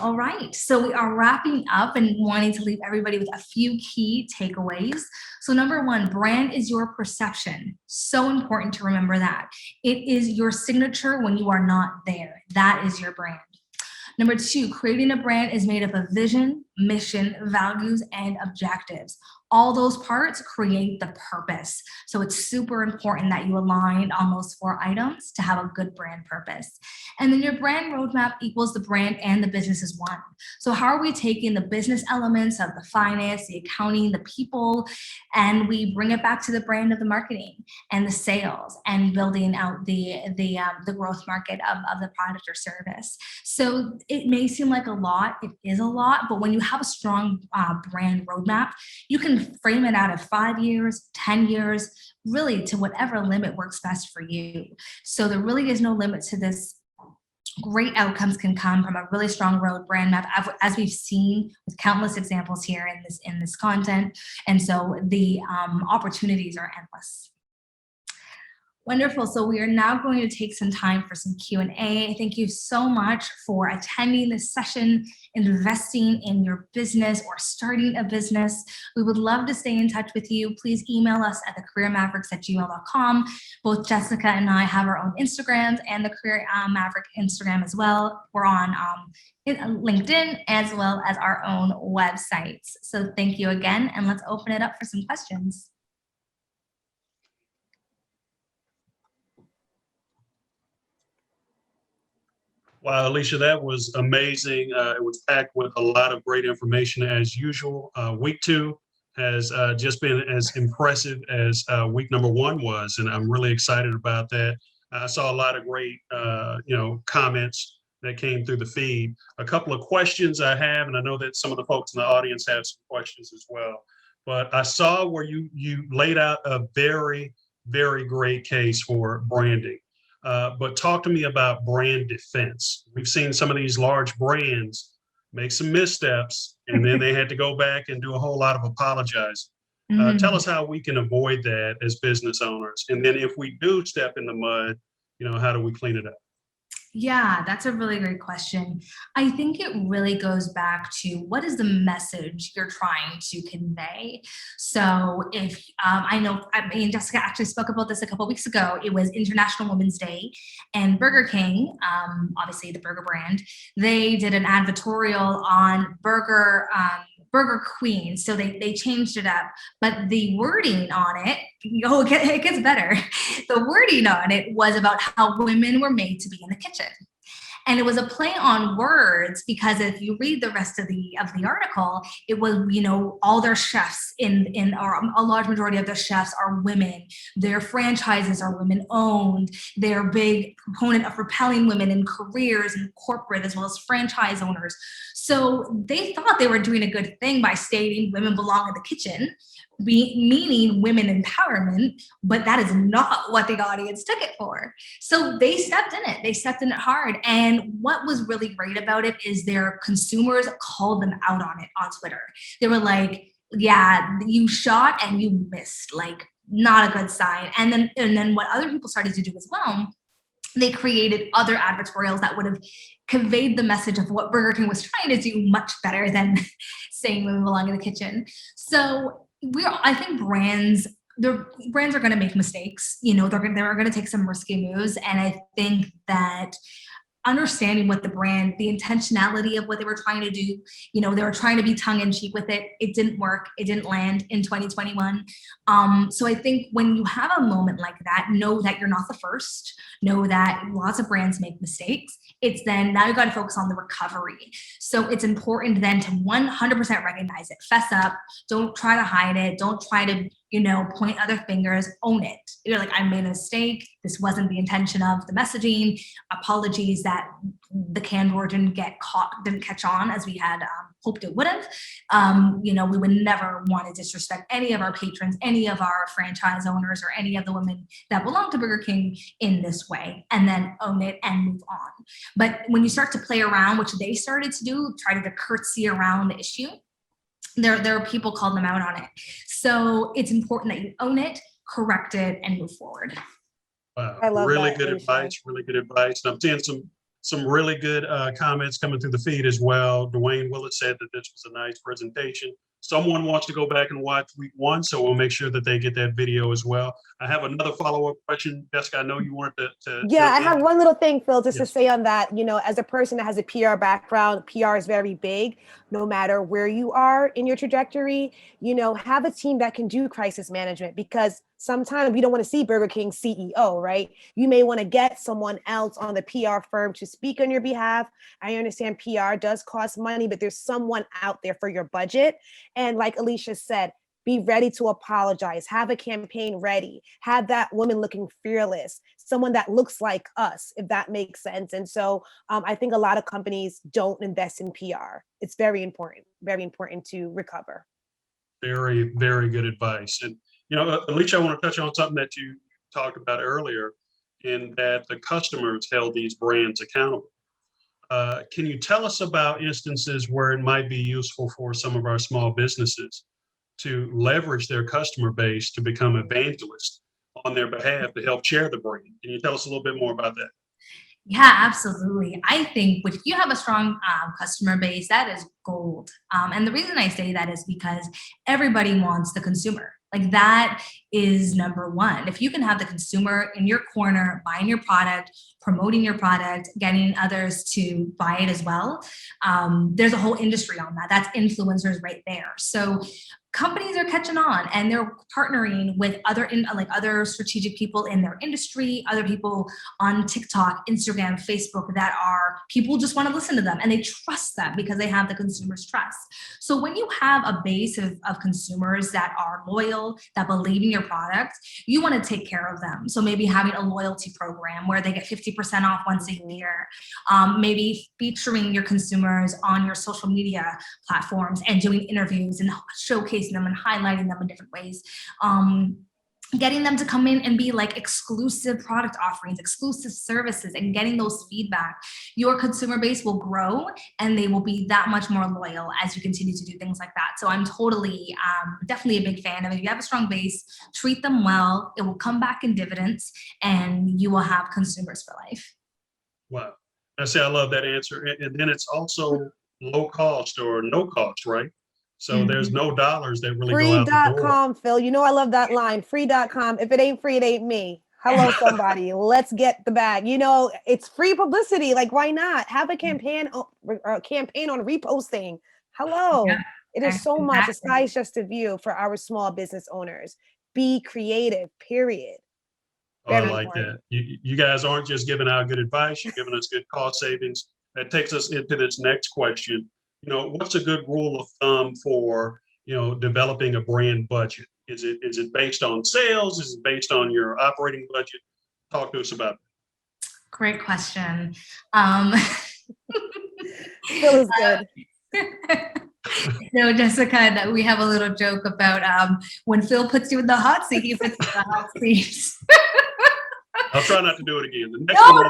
All right, so we are wrapping up and wanting to leave everybody with a few key takeaways. So number one, brand is your perception. So important to remember that. It is your signature when you are not there. That is your brand. Number two, creating a brand is made up of vision, mission, values, and objectives. All those parts create the purpose. So it's super important that you align on those 4 items to have a good brand purpose. And then your brand roadmap equals the brand and the business as one. So how are we taking the business elements of the finance, the accounting, the people, and we bring it back to the brand of the marketing and the sales and building out the growth market of the product or service. So it may seem like a lot, it is a lot, but when you have a strong brand roadmap, you can frame it out at 5 years, 10 years, really to whatever limit works best for you. So there really is no limit to this. Great outcomes can come from a really strong road brand map, as we've seen with countless examples here in this content. And so the opportunities are endless. Wonderful. So we are now going to take some time for some Q&A. Thank you so much for attending this session, investing in your business or starting a business. We would love to stay in touch with you. Please email us at thecareermavericks@gmail.com. Both Jessica and I have our own Instagrams and the Career Maverick Instagram as well. We're on LinkedIn as well as our own websites. So thank you again, and let's open it up for some questions. Wow, Alicia, that was amazing. It was packed with a lot of great information as usual. Week 2 has just been as impressive as week number 1 was, and I'm really excited about that. I saw a lot of great, comments that came through the feed. A couple of questions I have, and I know that some of the folks in the audience have some questions as well. But I saw where you laid out a very, very great case for branding. But talk to me about brand defense. We've seen some of these large brands make some missteps, and then they had to go back and do a whole lot of apologizing. Tell us how we can avoid that as business owners. And then if we do step in the mud, how do we clean it up? Yeah, that's a really great question. I think it really goes back to what is the message you're trying to convey. So if I know, me and Jessica actually spoke about this a couple of weeks ago. It was International Women's Day, and Burger King, obviously the burger brand, they did an advertorial on Burger Queen. So they changed it up, but the wording on it, it gets better. The wording on it was about how women were made to be in the kitchen. And it was a play on words, because if you read the rest of the article, it was, all their chefs or a large majority of their chefs are women. Their franchises are women owned. They're a big proponent of propelling women in careers and corporate as well as franchise owners. So they thought they were doing a good thing by stating women belong in the kitchen, meaning women empowerment, but that is not what the audience took it for. So they stepped in it. They stepped in it hard. And what was really great about it is their consumers called them out on it on Twitter. They were like, yeah, you shot and you missed, like not a good sign. And then what other people started to do as well, they created other advertorials that would have conveyed the message of what Burger King was trying to do much better than saying women belong in the kitchen. So I think brands are going to make mistakes. They're going to take some risky moves. And I think that understanding what the intentionality of what they were trying to do, they were trying to be tongue in cheek with it. It didn't work. It didn't land in 2021. So I think when you have a moment like that, know that you're not the first, know that lots of brands make mistakes. It's then now you've got to focus on the recovery. So it's important then to 100% recognize it, fess up, don't try to hide it. Don't try to, point other fingers, own it. You're like, I made a mistake. This wasn't the intention of the messaging. Apologies that the canned word didn't catch on as we had hoped it would have. We would never want to disrespect any of our patrons, any of our franchise owners, or any of the women that belong to Burger King in this way, and then own it and move on. But when you start to play around, which they started to do, try to curtsy around the issue, there are people calling them out on it. So it's important that you own it, correct it, and move forward. Wow, I love really that, good Alicia. advice. Really good advice. And I'm seeing some really good comments coming through the feed as well. Dwayne Willett said that this was a nice presentation. Someone wants to go back and watch week 1, so we'll make sure that they get that video as well. I have another follow-up question. Jessica, I know you wanted to Yeah, I have one little thing, Phil, just to Yes. say on that. As a person that has a PR background, PR is very big, no matter where you are in your trajectory. Have a team that can do crisis management, because sometimes we don't want to see Burger King CEO, right? You may want to get someone else on the PR firm to speak on your behalf. I understand PR does cost money, but there's someone out there for your budget. And like Alicia said, be ready to apologize, have a campaign ready, have that woman looking fearless, someone that looks like us, if that makes sense. And so I think a lot of companies don't invest in PR. It's very important to recover. Very, very good advice. And, Alicia, I want to touch on something that you talked about earlier, in that the customers held these brands accountable. Can you tell us about instances where it might be useful for some of our small businesses to leverage their customer base to become evangelists on their behalf to help share the brand? Can you tell us a little bit more about that? Yeah, absolutely. I think if you have a strong customer base, that is gold. And the reason I say that is because everybody wants the consumer. Like, that is number one. If you can have the consumer in your corner, buying your product, promoting your product, getting others to buy it as well, there's a whole industry on that. That's influencers right there. So companies are catching on, and they're partnering with other strategic people in their industry, other people on TikTok, Instagram, Facebook, that are people just want to listen to them, and they trust them because they have the consumer's trust. So when you have a base of consumers that are loyal, that believe in your product, you want to take care of them. So maybe having a loyalty program where they get 50% off once a year, maybe featuring your consumers on your social media platforms and doing interviews and showcasing them and highlighting them in different ways. Getting them to come in and be like exclusive product offerings, exclusive services, and getting those feedback. Your consumer base will grow, and they will be that much more loyal as you continue to do things like that. So I'm totally, definitely a big fan of it. If you have a strong base, treat them well. It will come back in dividends, and you will have consumers for life. Wow. I love that answer. And then it's also low cost or no cost, right? So there's no dollars that really go out the door. Free.com, Phil. I love that line. Free.com. If it ain't free, it ain't me. Hello, somebody. Let's get the bag. It's free publicity. Like, why not? Have a campaign on reposting. Hello. Yeah, It is so much. The exactly. sky is just a view for our small business owners. Be creative, period. Oh, I Very like important. that. You guys aren't just giving out good advice, you're giving us good cost savings. That takes us into this next question. What's a good rule of thumb for, developing a brand budget? Is it based on sales? Is it based on your operating budget? Talk to us about that. Great question. Phil is good. No, Jessica, that we have a little joke about when Phil puts you in the hot seat, he puts you in the hot seat. I'll try not to do it again. The next No, one.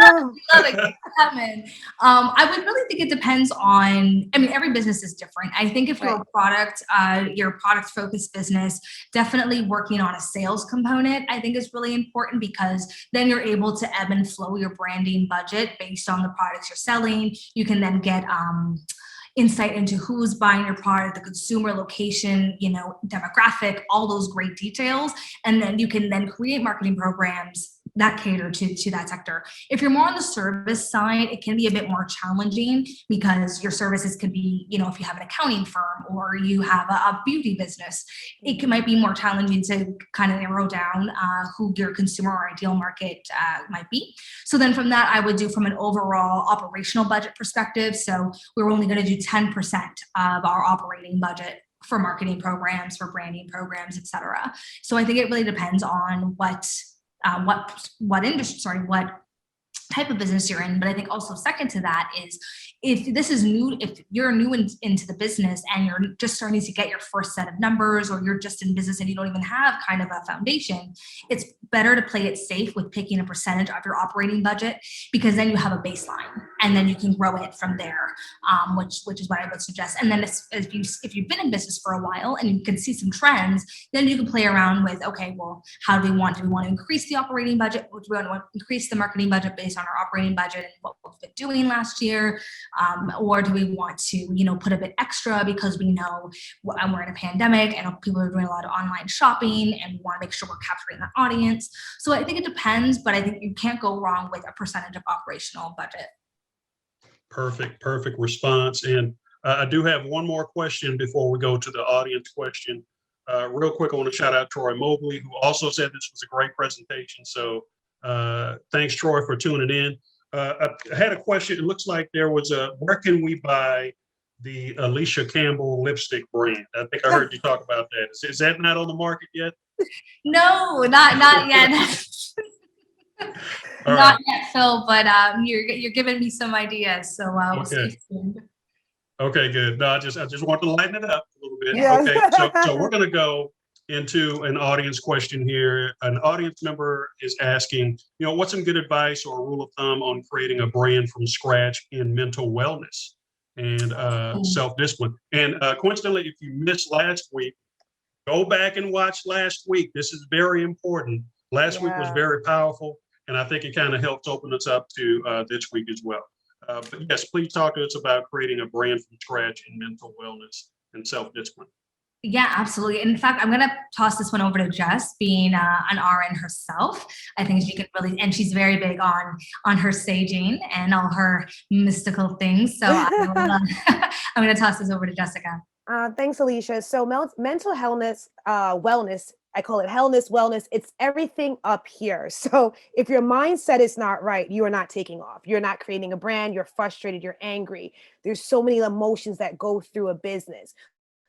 No. Love it. Keep it coming. I would really think it depends on, every business is different. I think if you're your product focused business, definitely working on a sales component, I think is really important, because then you're able to ebb and flow your branding budget based on the products you're selling. You can then get insight into who's buying your product, the consumer location, demographic, all those great details. And then you can then create marketing programs that cater to that sector. If you're more on the service side, it can be a bit more challenging, because your services could be, if you have an accounting firm or you have a beauty business, it might be more challenging to kind of narrow down who your consumer or ideal market might be. So then from that, I would do from an overall operational budget perspective. So we're only going to do 10% of our operating budget for marketing programs, for branding programs, et cetera. So I think it really depends on what industry, what type of business you're in. But I think also second to that is if you're new into the business and you're just starting to get your first set of numbers, or you're just in business and you don't even have kind of a foundation, it's better to play it safe with picking a percentage of your operating budget, because then you have a baseline and then you can grow it from there, which is what I would suggest. And then if you've been in business for a while and you can see some trends, then you can play around with, okay, well, do we want to increase the operating budget? Do we want to increase the marketing budget based on our operating budget and what we've been doing last year? Or do we want to, put a bit extra because we know we're in a pandemic and people are doing a lot of online shopping and we want to make sure we're capturing that audience? So I think it depends, but I think you can't go wrong with a percentage of operational budget. Perfect response. And I do have one more question before we go to the audience question. Real quick, I want to shout out Troy Mobley, who also said this was a great presentation. So thanks, Troy, for tuning in. I had a question. It looks like there was where can we buy the Alicia Campbell lipstick brand? I think I heard you talk about that. Is that not on the market yet? No, not yet. Not yet, Phil, but you're giving me some ideas. So we'll stay tuned. Okay, good. No, I just want to lighten it up a little bit. Yes. Okay, so we're going to go into an audience question here. An audience member is asking, what's some good advice or a rule of thumb on creating a brand from scratch in mental wellness and self-discipline? And coincidentally, if you missed last week, go back and watch last week. This is very important. Last week was very powerful, and I think it kind of helps open us up to this week as well. But yes, please talk to us about creating a brand from scratch in mental wellness and self-discipline. Yeah, absolutely. In fact, I'm going to toss this one over to Jess, being an RN herself. I think she can really, and she's very big on her saging and all her mystical things. So I'm going to toss this over to Jessica. Thanks, Alicia. So mental wellness, I call it wellness. It's everything up here. So if your mindset is not right, you are not taking off. You're not creating a brand. You're frustrated. You're angry. There's so many emotions that go through a business.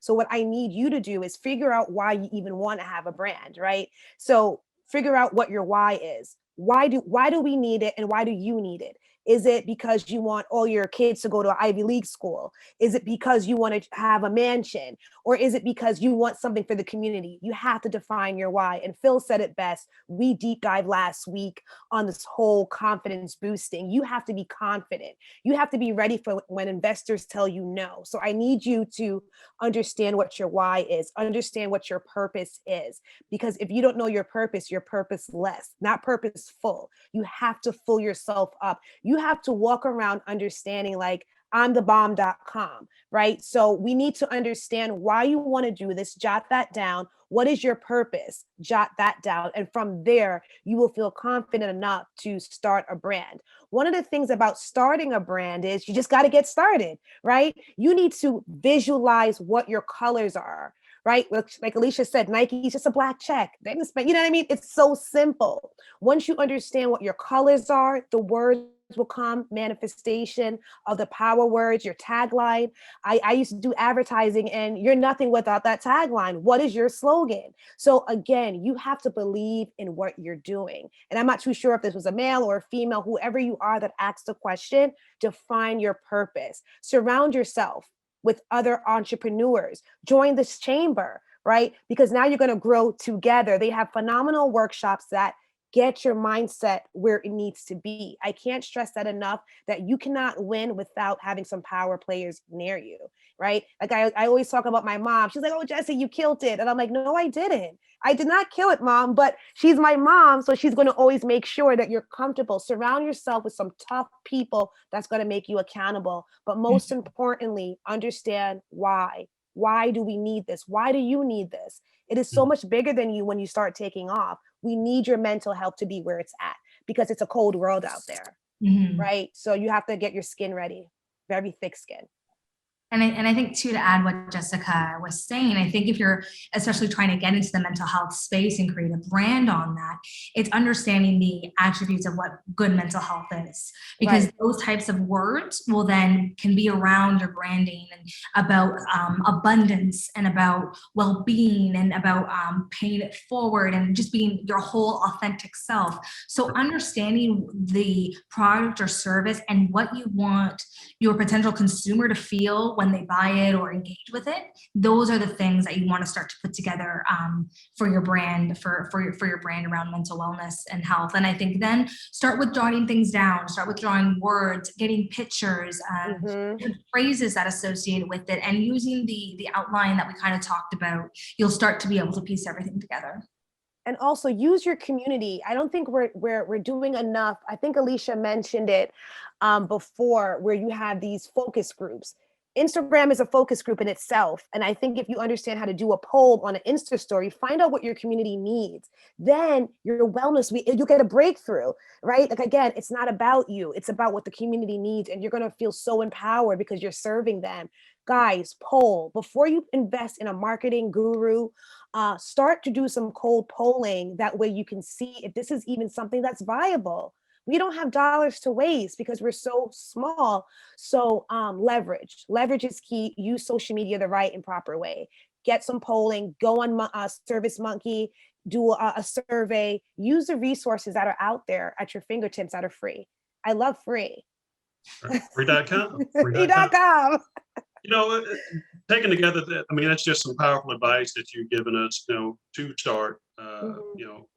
So what I need you to do is figure out why you even want to have a brand, right? So figure out what your why is. Why do we need it, and why do you need it? Is it because you want all your kids to go to an Ivy League school? Is it because you want to have a mansion? Or is it because you want something for the community? You have to define your why. And Phil said it best. We deep dive last week on this whole confidence boosting. You have to be confident. You have to be ready for when investors tell you no. So I need you to understand what your why is, understand what your purpose is. Because if you don't know your purpose, you're purposeless, not purposeful. You have to fill yourself up. You have to walk around understanding like, I'm the bomb.com, right? So we need to understand why you want to do this, jot that down. What is your purpose? Jot that down. And from there, you will feel confident enough to start a brand. One of the things about starting a brand is you just got to get started, right? You need to visualize what your colors are, right? Like Alicia said, Nike is just a black check. They can spend, you know what I mean? It's so simple. Once you understand what your colors are, the words will come, manifestation of the power words, your tagline. I used to do advertising, and you're nothing without that tagline. What is your slogan? So again, you have to believe in what you're doing. And I'm not too sure if this was a male or a female, whoever you are that asked the question, define your purpose. Surround yourself with other entrepreneurs. Join this chamber, right? Because now you're going to grow together. They have phenomenal workshops that get your mindset where it needs to be. I can't stress that enough, that you cannot win without having some power players near you, right? Like I always talk about my mom. She's like, oh, Jesse, you killed it. And I'm like, no, I didn't. I did not kill it, Mom, but she's my mom. So she's going to always make sure that you're comfortable. Surround yourself with some tough people that's going to make you accountable. But most importantly, understand why. Why do we need this? Why do you need this? It is so much bigger than you when you start taking off. We need your mental health to be where it's at, because it's a cold world out there, right? So you have to get your skin ready, very thick skin. And I think too, to add what Jessica was saying, I think if you're especially trying to get into the mental health space and create a brand on that, it's understanding the attributes of what good mental health is, because Right. those types of words will then can be around your branding and about abundance and about well-being and about paying it forward and just being your whole authentic self. So understanding the product or service and what you want your potential consumer to feel when they buy it or engage with it, those are the things that you want to start to put together for your brand, for your brand around mental wellness and health. And I think then start with jotting things down, start with drawing words, getting pictures, phrases that associate with it, and using the outline that we kind of talked about. You'll start to be able to piece everything together. And also use your community. I don't think we're doing enough. I think Alicia mentioned it before, where you have these focus groups. Instagram is a focus group in itself. And I think if you understand how to do a poll on an Insta story, find out what your community needs, then your wellness, you'll get a breakthrough, right? Like, again, it's not about you. It's about what the community needs. And you're going to feel so empowered because you're serving them. Guys, poll. Before you invest in a marketing guru, start to do some cold polling. That way you can see if this is even something that's viable. We don't have dollars to waste because we're so small. So leverage is key. Use social media the right and proper way. Get some polling, go on Service Monkey, do a survey, use the resources that are out there at your fingertips that are free. I love free. Free.com. Free.com. You know, taken together, that's just some powerful advice that you've given us, to start,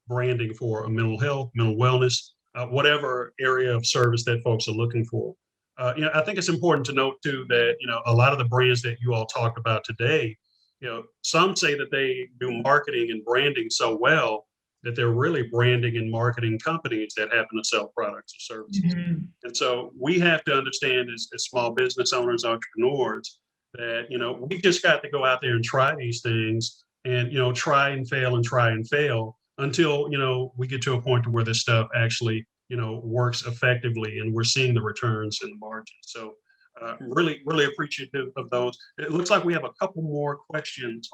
branding for a mental health, mental wellness, whatever area of service that folks are looking for. I think it's important to note too that, a lot of the brands that you all talked about today, some say that they do marketing and branding so well that they're really branding and marketing companies that happen to sell products or services. And so we have to understand as small business owners, entrepreneurs, that, we just got to go out there and try these things and, try and fail until, we get to a point where this stuff actually, works effectively and we're seeing the returns and the margins. So really, really appreciative of those. It looks like we have a couple more questions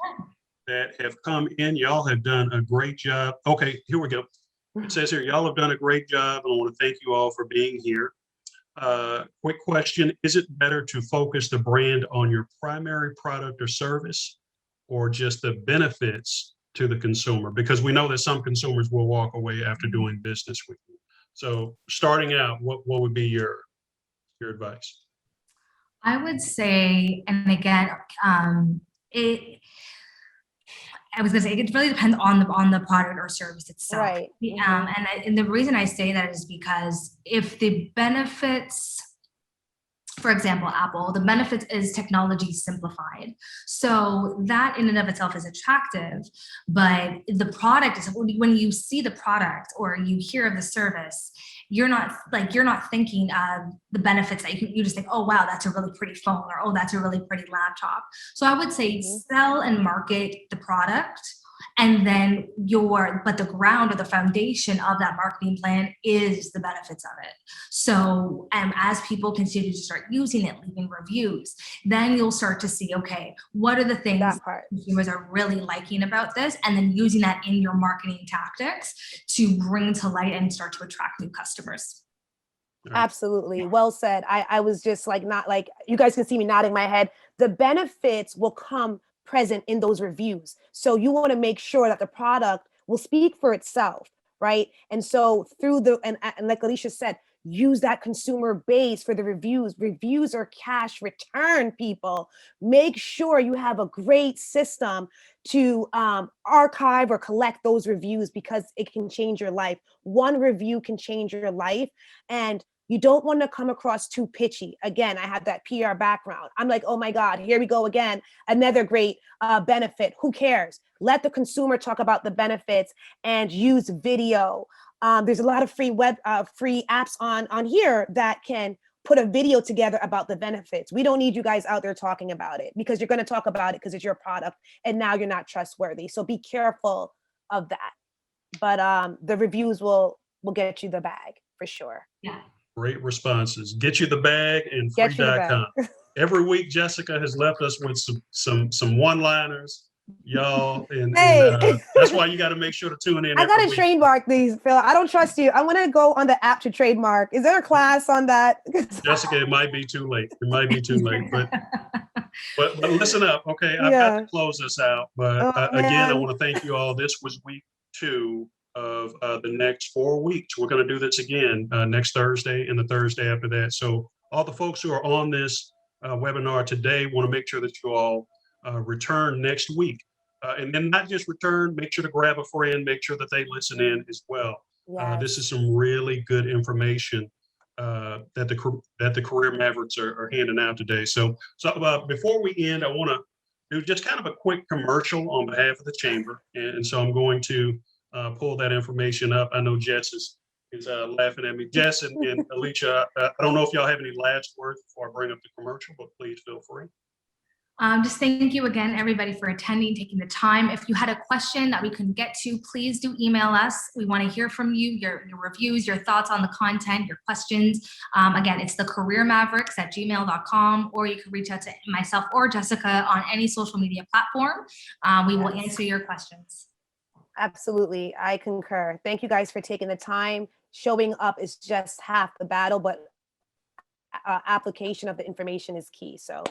that have come in. Y'all have done a great job. Okay, here we go. It says here, y'all have done a great job, and I want to thank you all for being here. Quick question, is it better to focus the brand on your primary product or service or just the benefits to the consumer? Because we know that some consumers will walk away after doing business with you. So starting out, what would be your advice? I would say, and again, I was going to say it really depends on the product or service itself. Right. And the reason I say that is because if the benefits, for example, Apple, the benefits is technology simplified. So that in and of itself is attractive, but the product is, when you see the product or you hear of the service, you're not thinking of the benefits that you just think, oh, wow, that's a really pretty phone, or, oh, that's a really pretty laptop. So I would say sell and market the product, and then but the ground or the foundation of that marketing plan is the benefits of it. So as people continue to start using it, leaving reviews, then you'll start to see, okay, what are the things that consumers are really liking about this? And then using that in your marketing tactics to bring to light and start to attract new customers. Absolutely. Well said. I was just you guys can see me nodding my head. The benefits will come present in those reviews. So you want to make sure that the product will speak for itself, right? And so through and like Alicia said, use that consumer base for the reviews. Reviews are cash return, people. Make sure you have a great system to archive or collect those reviews, because it can change your life. One review can change your life, and you don't want to come across too pitchy. Again, I have that PR background. I'm like, oh my God, here we go again. Another great benefit. Who cares? Let the consumer talk about the benefits and use video. There's a lot of free apps on here that can put a video together about the benefits. We don't need you guys out there talking about it, because you're going to talk about it because it's your product and now you're not trustworthy. So be careful of that. But the reviews will get you the bag for sure. Yeah. Great responses. Get you the bag and free.com. every week Jessica has left us with some one-liners, y'all, and Hey, that's why you got to make sure to tune in I every gotta week. trademark these, Phil. I don't trust you. I want to go on the app to trademark. Is there a class on that? Jessica, it might be too late. It might be too late, but listen up. Okay, I've got to Yeah. close this out. But Oh again, I man. want to thank you all. This was week 2 of the next 4 weeks. We're going to do this again next Thursday and the Thursday after that. So all the folks who are on this webinar today want to make sure that you all return next week. And then not just return, make sure to grab a friend, make sure that they listen in as well. This is Yes. some really good information that the Career Mavericks are handing out today. So before we end, I want to do just kind of a quick commercial on behalf of the chamber, and so I'm going to pull that information up. I know Jess is laughing at me. Jess and Alicia, I don't know if y'all have any last words before I bring up the commercial, but please feel free. Just thank you again, everybody, for attending, taking the time. If you had a question that we couldn't get to, please do email us. We want to hear from you, your reviews, your thoughts on the content, your questions. Again, it's thecareermavericks@gmail.com, or you can reach out to myself or Jessica on any social media platform. We will answer your questions. Absolutely. I concur. Thank you guys for taking the time. Showing up is just half the battle, but application of the information is key. So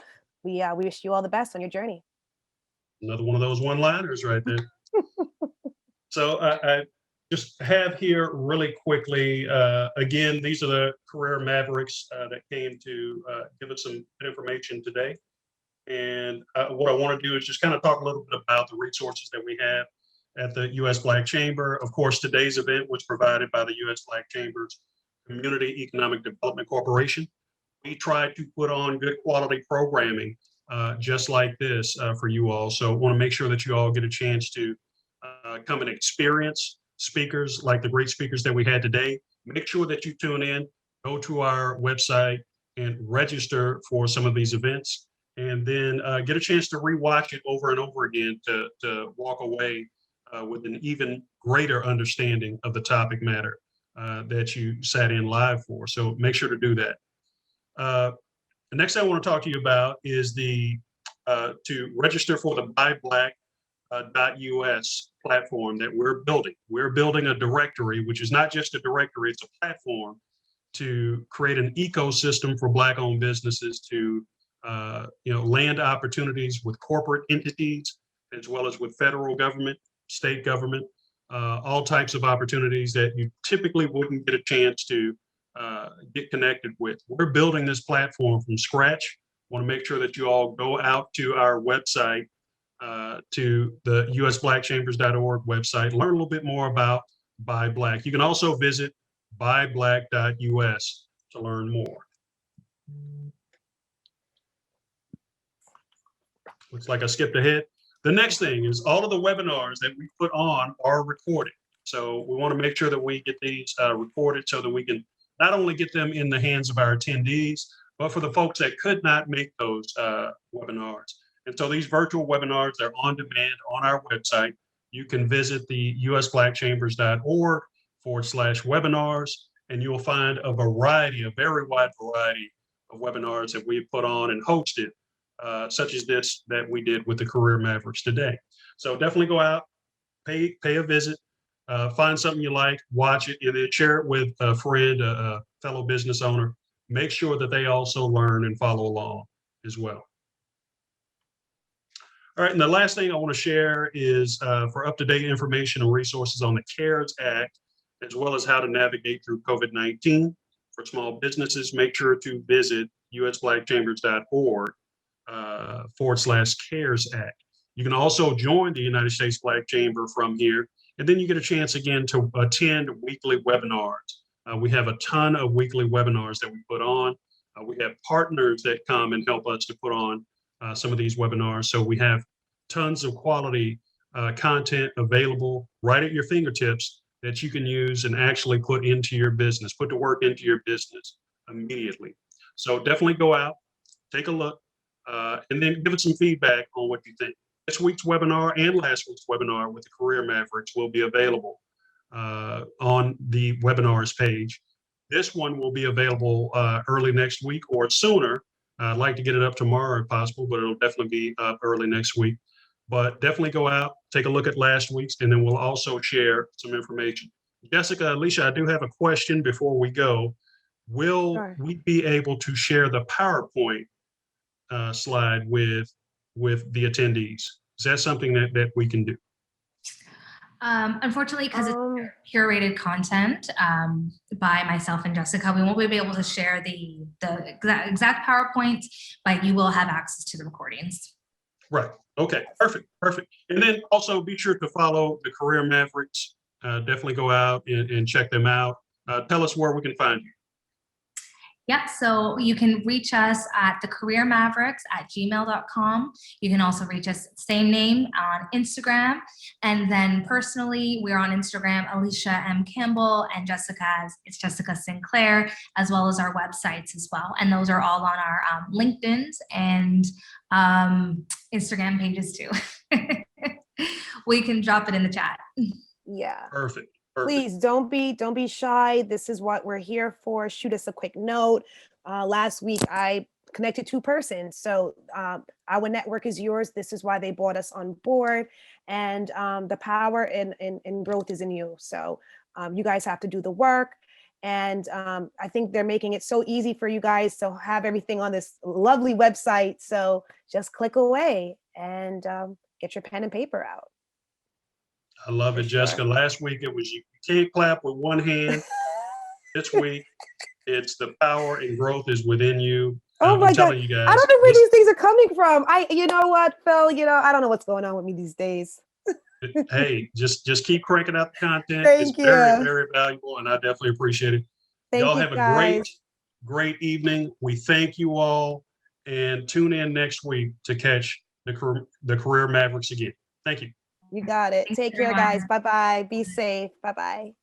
we wish you all the best on your journey. Another one of those one-liners right there. So I just have here really quickly, again, these are the Career Mavericks that came to give us some good information today. And what I want to do is just kind of talk a little bit about the resources that we have at the U.S. Black Chamber. Of course, today's event was provided by the U.S. Black Chamber's Community Economic Development Corporation. We try to put on good quality programming just like this for you all. So I want to make sure that you all get a chance to come and experience speakers like the great speakers that we had today. Make sure that you tune in, go to our website and register for some of these events, and then get a chance to rewatch it over and over again to walk away with an even greater understanding of the topic matter that you sat in live for. So make sure to do that. The next thing I want to talk to you about is to register for the buyblack.us platform that we're building. We're building a directory, which is not just a directory, it's a platform to create an ecosystem for Black-owned businesses to land opportunities with corporate entities, as well as with federal government, state government, all types of opportunities that you typically wouldn't get a chance to get connected with. We're building this platform from scratch. I want to make sure that you all go out to our website, to the usblackchambers.org website, learn a little bit more about Buy Black. You can also visit buyblack.us to learn more. Looks like I skipped ahead. The next thing is all of the webinars that we put on are recorded. So we want to make sure that we get these recorded so that we can not only get them in the hands of our attendees, but for the folks that could not make those webinars. And so these virtual webinars, they're on demand on our website. You can visit the usblackchambers.org/webinars, and you'll find a very wide variety of webinars that we've put on and hosted, such as this that we did with the Career Mavericks today. So definitely go out, pay a visit, find something you like, watch it, and then share it with a friend, a fellow business owner. Make sure that they also learn and follow along as well. All right, and the last thing I want to share is for up-to-date information and resources on the CARES Act, as well as how to navigate through COVID-19 for small businesses. Make sure to visit usblackchambers.org/CARES Act. You can also join the United States Black Chamber from here, and then you get a chance again to attend weekly webinars. We have a ton of weekly webinars that we put on. We have partners that come and help us to put on some of these webinars. So we have tons of quality content available right at your fingertips that you can use and actually put into your business, put to work into your business immediately. So definitely go out, take a look, and then give us some feedback on what you think. This week's webinar and last week's webinar with the Career Mavericks will be available on the webinars page. This one will be available early next week or sooner I'd like to get it up tomorrow if possible, but it'll definitely be up early next week. But definitely go out, take a look at last week's, and then we'll also share some information. Jessica, Alicia, I do have a question before we go. Will Sure. we be able to share the PowerPoint slide with the attendees? Is that something that we can do? Unfortunately, because it's curated content by myself and Jessica, we won't be able to share the exact PowerPoints, but you will have access to the recordings. Right. Okay. Perfect. Perfect. And then also be sure to follow the Career Mavericks. Definitely go out and check them out. Tell us where we can find you. Yep, so you can reach us at thecareermavericks@gmail.com. You can also reach us, same name, on Instagram. And then personally, we're on Instagram, Alicia M Campbell, and it's Jessica Sinclair, as well as our websites as well. And those are all on our LinkedIn's and Instagram pages too. We can drop it in the chat. Yeah. Perfect. Please don't be shy. This is what we're here for. Shoot us a quick note. Last week I connected 2 persons. So our network is yours. This is why they brought us on board. And the power and growth is in you. So you guys have to do the work. And I think they're making it so easy for you guys to have everything on this lovely website. So just click away and get your pen and paper out. I love it, Jessica. Last week it was you can't clap with one hand. This week it's the power and growth is within you. Oh my God. You guys, I don't know where these things are coming from. You know what, Phil? I don't know what's going on with me these days. Hey, just keep cranking out the content. Thank it's you. very, very valuable, and I definitely appreciate it. Y'all have guys. a great evening. We thank you all, and tune in next week to catch the Career Mavericks again. Thank you. You got it. Thanks, Take care, everyone. guys. Bye-bye. Be safe. Bye-bye.